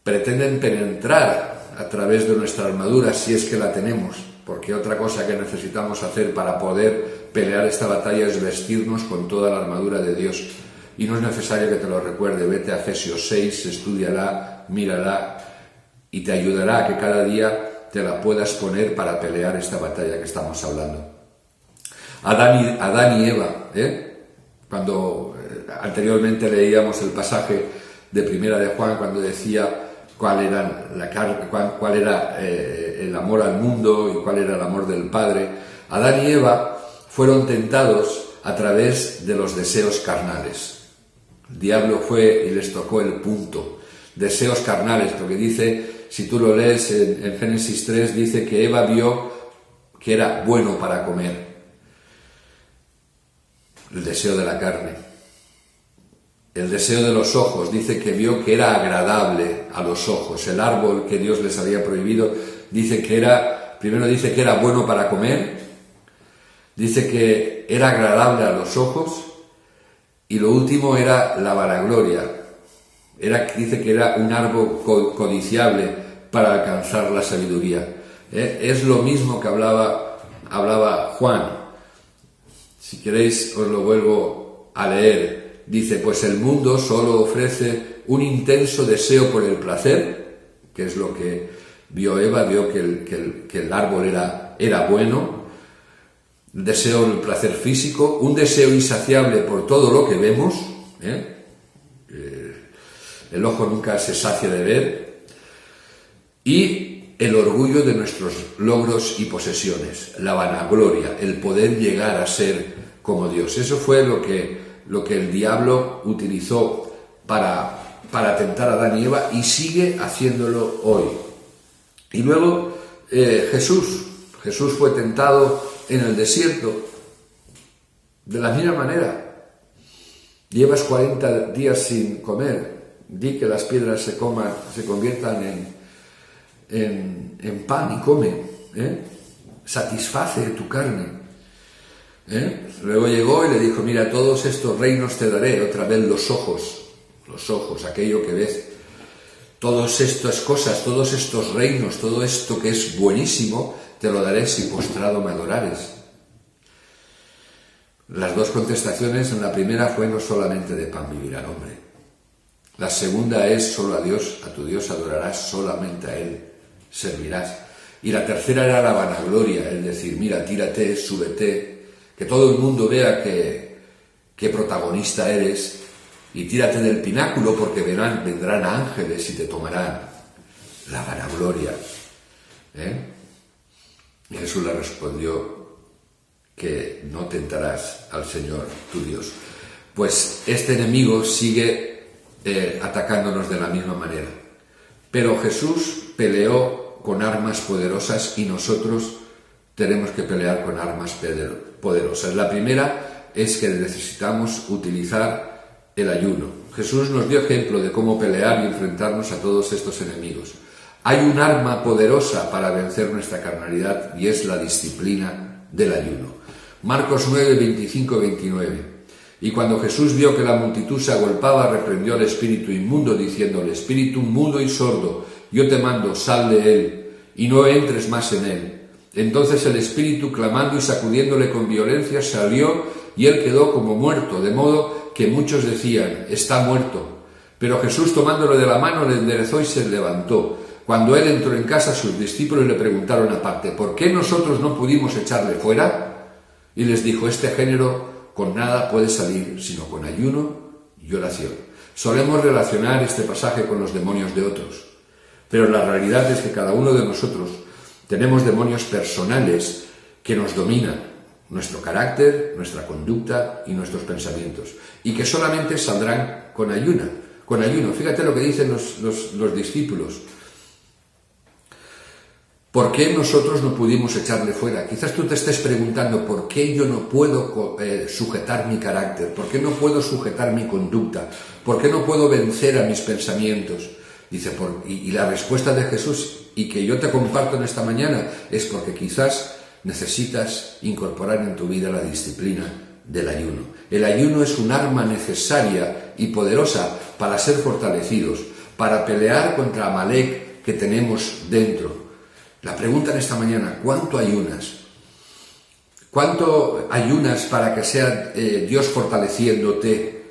S1: pretenden penetrar a través de nuestra armadura, si es que la tenemos, porque otra cosa que necesitamos hacer para poder pelear esta batalla es vestirnos con toda la armadura de Dios. Y no es necesario que te lo recuerde, vete a Efesios 6, estúdiala, mírala y te ayudará a que cada día te la puedas poner para pelear esta batalla que estamos hablando. Adán y Eva, cuando anteriormente leíamos el pasaje de Primera de Juan, cuando decía cuál era el amor al mundo y cuál era el amor del Padre. Adán y Eva fueron tentados a través de los deseos carnales. El diablo fue y les tocó el punto. Deseos carnales, porque dice, si tú lo lees en Génesis 3, dice que Eva vio que era bueno para comer. El deseo de la carne. El deseo de los ojos, dice que vio que era agradable a los ojos. El árbol que Dios les había prohibido, primero dice que era bueno para comer, dice que era agradable a los ojos, y lo último era la vanagloria. Dice que era un árbol codiciable para alcanzar la sabiduría. Es lo mismo que hablaba Juan. Si queréis os lo vuelvo a leer. Dice, pues el mundo solo ofrece un intenso deseo por el placer, que es lo que vio Eva, vio que el árbol era bueno, deseo del placer físico, un deseo insaciable por todo lo que vemos, el ojo nunca se sacia de ver, y el orgullo de nuestros logros y posesiones, la vanagloria, el poder llegar a ser como Dios. Eso fue lo que el diablo utilizó para tentar a Adán y Eva, y sigue haciéndolo hoy. Y luego Jesús fue tentado en el desierto de la misma manera. Llevas 40 días sin comer, di que las piedras se conviertan en pan y come, satisface tu carne. Luego llegó y le dijo, mira, todos estos reinos te daré, otra vez los ojos, aquello que ves, todas estas cosas, todos estos reinos, todo esto que es buenísimo, te lo daré si postrado me adorares. Las dos contestaciones, en la primera fue no solamente de pan vivirá el hombre. La segunda es solo a Dios, a tu Dios adorarás, solamente a Él servirás. Y la tercera era la vanagloria, el decir, mira, tírate, súbete, que todo el mundo vea qué protagonista eres, y tírate del pináculo porque vendrán ángeles y te tomarán. La vanagloria. Y Jesús le respondió que no tentarás al Señor tu Dios. Pues este enemigo sigue atacándonos de la misma manera. Pero Jesús peleó con armas poderosas y nosotros tenemos que pelear con armas poderosas. La primera es que necesitamos utilizar el ayuno. Jesús nos dio ejemplo de cómo pelear y enfrentarnos a todos estos enemigos. Hay un arma poderosa para vencer nuestra carnalidad y es la disciplina del ayuno. Marcos 9, 25, 29. Y cuando Jesús vio que la multitud se agolpaba, reprendió al espíritu inmundo, diciéndole, espíritu mudo y sordo, yo te mando, sal de él, y no entres más en él. Entonces el espíritu, clamando y sacudiéndole con violencia, salió, y él quedó como muerto, de modo que muchos decían, está muerto. Pero Jesús, tomándolo de la mano, le enderezó y se levantó. Cuando él entró en casa, sus discípulos le preguntaron aparte, ¿por qué nosotros no pudimos echarle fuera? Y les dijo, este género con nada puede salir, sino con ayuno y oración. Solemos relacionar este pasaje con los demonios de otros, pero la realidad es que cada uno de nosotros tenemos demonios personales que nos dominan. nuestro carácter, nuestra conducta y nuestros pensamientos, y que solamente saldrán con ayuno. Fíjate lo que dicen los discípulos. ¿Por qué nosotros no pudimos echarle fuera? Quizás tú te estés preguntando por qué yo no puedo sujetar mi carácter, por qué no puedo sujetar mi conducta, por qué no puedo vencer a mis pensamientos. Dice, y la respuesta de Jesús, y que yo te comparto en esta mañana, es porque quizás necesitas incorporar en tu vida la disciplina del ayuno. El ayuno es un arma necesaria y poderosa para ser fortalecidos, para pelear contra Amalek que tenemos dentro. La pregunta en esta mañana, ¿cuánto ayunas? ¿Cuánto ayunas para que sea Dios fortaleciéndote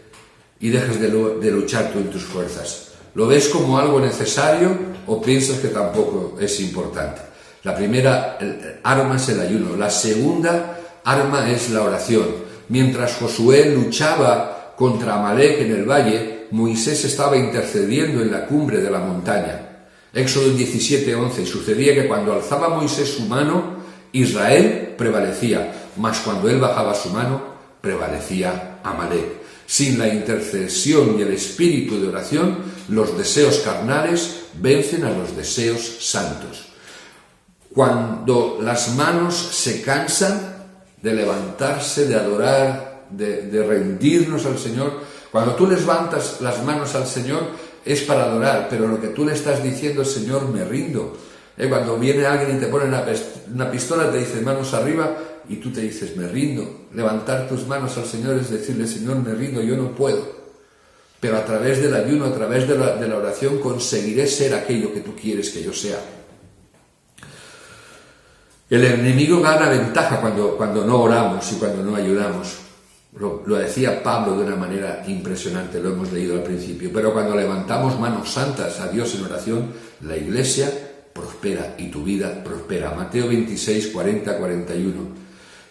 S1: y dejes de luchar tú en tus fuerzas? ¿Lo ves como algo necesario o piensas que tampoco es importante? La primera arma es el ayuno. La segunda arma es la oración. Mientras Josué luchaba contra Amalek en el valle, Moisés estaba intercediendo en la cumbre de la montaña. Éxodo 17:11, y sucedía que cuando alzaba Moisés su mano, Israel prevalecía, mas cuando él bajaba su mano, prevalecía Amalek. Sin la intercesión y el espíritu de oración, los deseos carnales vencen a los deseos santos. Cuando las manos se cansan de levantarse, de adorar, de rendirnos al Señor, cuando tú levantas las manos al Señor, es para adorar, pero lo que tú le estás diciendo, Señor, me rindo. Cuando viene alguien y te pone una pistola, te dice manos arriba, y tú te dices, me rindo. Levantar tus manos al Señor es decirle, Señor, me rindo, yo no puedo. Pero a través del ayuno, a través de la oración, conseguiré ser aquello que tú quieres que yo sea. El enemigo gana ventaja cuando no oramos y cuando no ayunamos. Lo decía Pablo de una manera impresionante, lo hemos leído al principio, pero cuando levantamos manos santas a Dios en oración, la iglesia prospera y tu vida prospera. Mateo 26, 40, 41.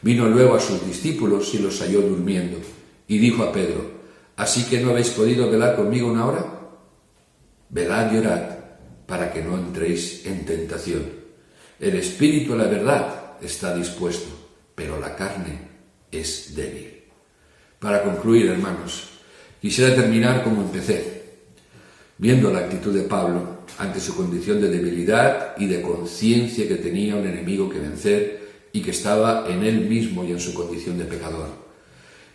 S1: Vino luego a sus discípulos y los halló durmiendo, y dijo a Pedro, ¿así que no habéis podido velar conmigo una hora? Velad y orad, para que no entréis en tentación. El espíritu, la verdad, está dispuesto, pero la carne es débil. Para concluir, hermanos, quisiera terminar como empecé, viendo la actitud de Pablo ante su condición de debilidad y de conciencia que tenía un enemigo que vencer y que estaba en él mismo y en su condición de pecador.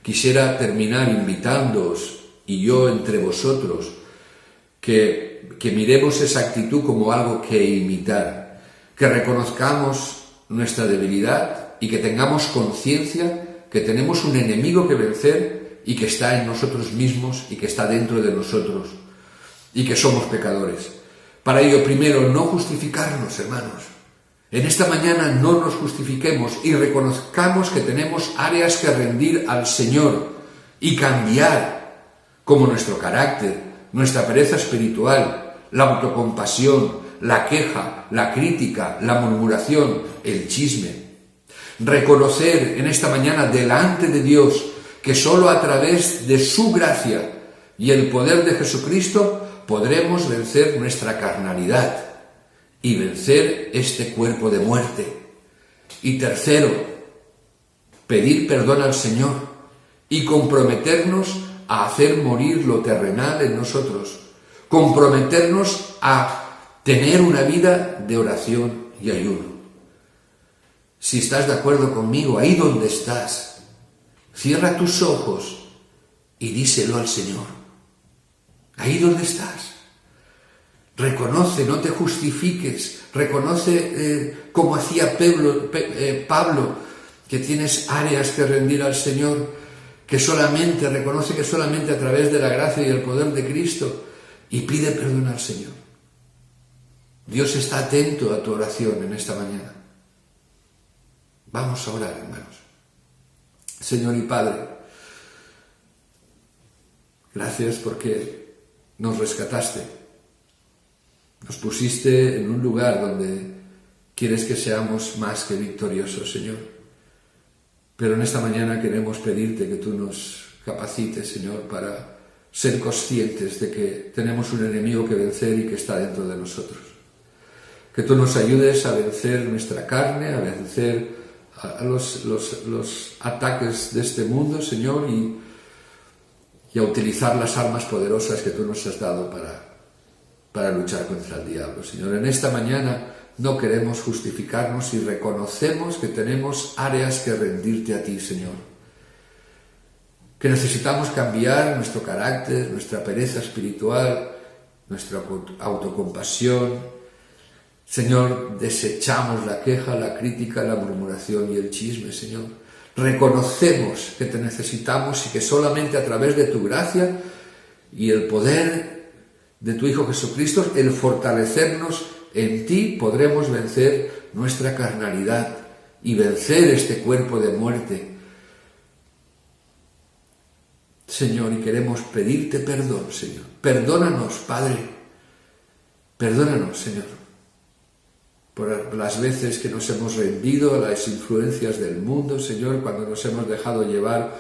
S1: Quisiera terminar invitándoos, y yo entre vosotros, que miremos esa actitud como algo que imitar, que reconozcamos nuestra debilidad y que tengamos conciencia que tenemos un enemigo que vencer y que está en nosotros mismos y que está dentro de nosotros y que somos pecadores. Para ello, primero, no justificarnos, hermanos. En esta mañana no nos justifiquemos y reconozcamos que tenemos áreas que rendir al Señor y cambiar, como nuestro carácter, nuestra pereza espiritual, la autocompasión, la queja, la crítica, la murmuración, el chisme. Reconocer en esta mañana delante de Dios que solo a través de su gracia y el poder de Jesucristo podremos vencer nuestra carnalidad y vencer este cuerpo de muerte. Y tercero, pedir perdón al Señor y comprometernos a hacer morir lo terrenal en nosotros, comprometernos a tener una vida de oración y ayuno. Si estás de acuerdo conmigo, ahí donde estás, cierra tus ojos y díselo al Señor. Ahí donde estás. Reconoce, no te justifiques. Reconoce, como hacía Pablo, que tienes áreas que rendir al Señor, reconoce que solamente a través de la gracia y el poder de Cristo, y pide perdón al Señor. Dios está atento a tu oración en esta mañana. Vamos a orar, hermanos. Señor y Padre, gracias porque nos rescataste. Nos pusiste en un lugar donde quieres que seamos más que victoriosos, Señor. Pero en esta mañana queremos pedirte que tú nos capacites, Señor, para ser conscientes de que tenemos un enemigo que vencer y que está dentro de nosotros. Que tú nos ayudes a vencer nuestra carne, a vencer a los ataques de este mundo, Señor, y a utilizar las armas poderosas que tú nos has dado para luchar contra el diablo. Señor, en esta mañana no queremos justificarnos y reconocemos que tenemos áreas que rendirte a ti, Señor. Que necesitamos cambiar nuestro carácter, nuestra pereza espiritual, nuestra autocompasión. Señor, desechamos la queja, la crítica, la murmuración y el chisme, Señor. Reconocemos que te necesitamos y que solamente a través de tu gracia y el poder de tu Hijo Jesucristo, el fortalecernos en ti, podremos vencer nuestra carnalidad y vencer este cuerpo de muerte. Señor, y queremos pedirte perdón, Señor. Perdónanos, Padre. Perdónanos, Señor, por las veces que nos hemos rendido a las influencias del mundo, Señor, cuando nos hemos dejado llevar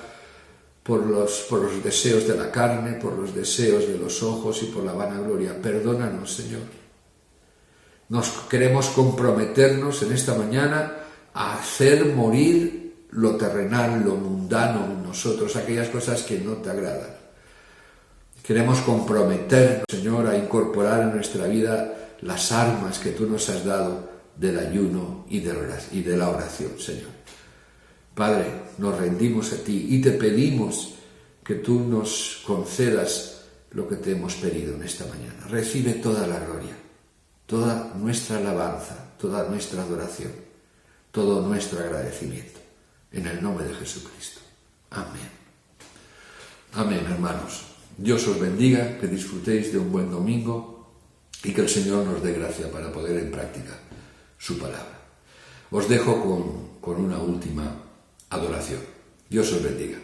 S1: por los deseos de la carne, por los deseos de los ojos y por la vanagloria. Perdónanos, Señor. Nos queremos comprometernos en esta mañana a hacer morir lo terrenal, lo mundano en nosotros, aquellas cosas que no te agradan. Queremos comprometernos, Señor, a incorporar en nuestra vida las armas que tú nos has dado del ayuno y de la oración, Señor. Padre, nos rendimos a ti y te pedimos que tú nos concedas lo que te hemos pedido en esta mañana. Recibe toda la gloria, toda nuestra alabanza, toda nuestra adoración, todo nuestro agradecimiento. En el nombre de Jesucristo. Amén. Amén, hermanos. Dios os bendiga, que disfrutéis de un buen domingo y que el Señor nos dé gracia para poner en práctica su palabra. Os dejo con una última adoración. Dios os bendiga.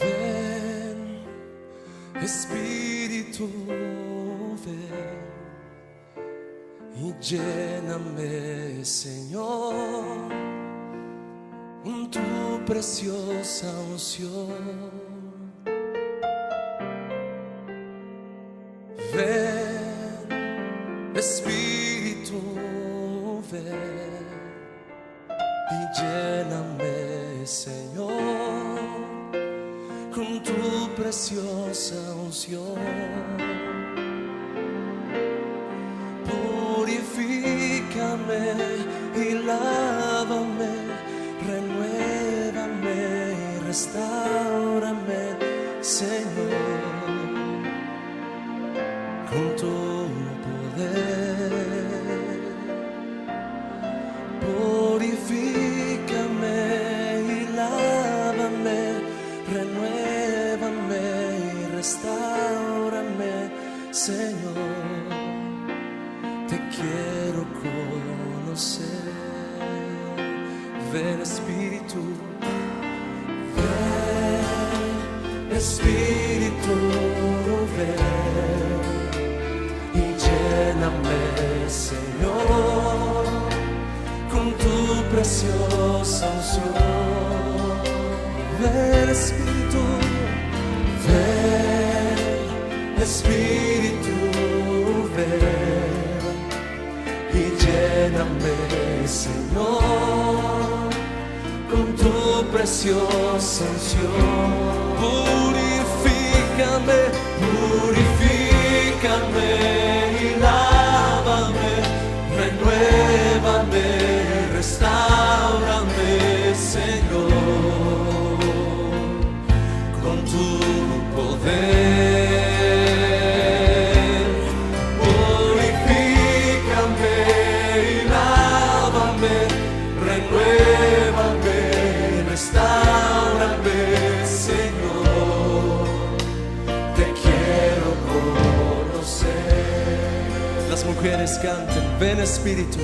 S5: Ven, Espíritu, ven y lléname, Señor, con tu preciosa unción. Ven, Espíritu, ven y lléname, Señor, con tu preciosa unción. Purifícame y lávame, renuévame y restáurame, Señor, con tu poder. Purifícame y lávame, renuévame y restáurame, Señor, te quiero conocer. Ven, Espíritu, ven, Espíritu, ven y lléname, Señor, con tu preciosa unción. Ven, Espíritu, ven, Espíritu, ven y lléname, Señor, con tu preciosa unción. Purifícame, purifícame y lávame, renuévame, restáurame, Señor, con tu poder. Purifícame y lávame, renuévame, restáurame, Señor, te quiero conocer. Las mujeres canten, ven, Espíritu.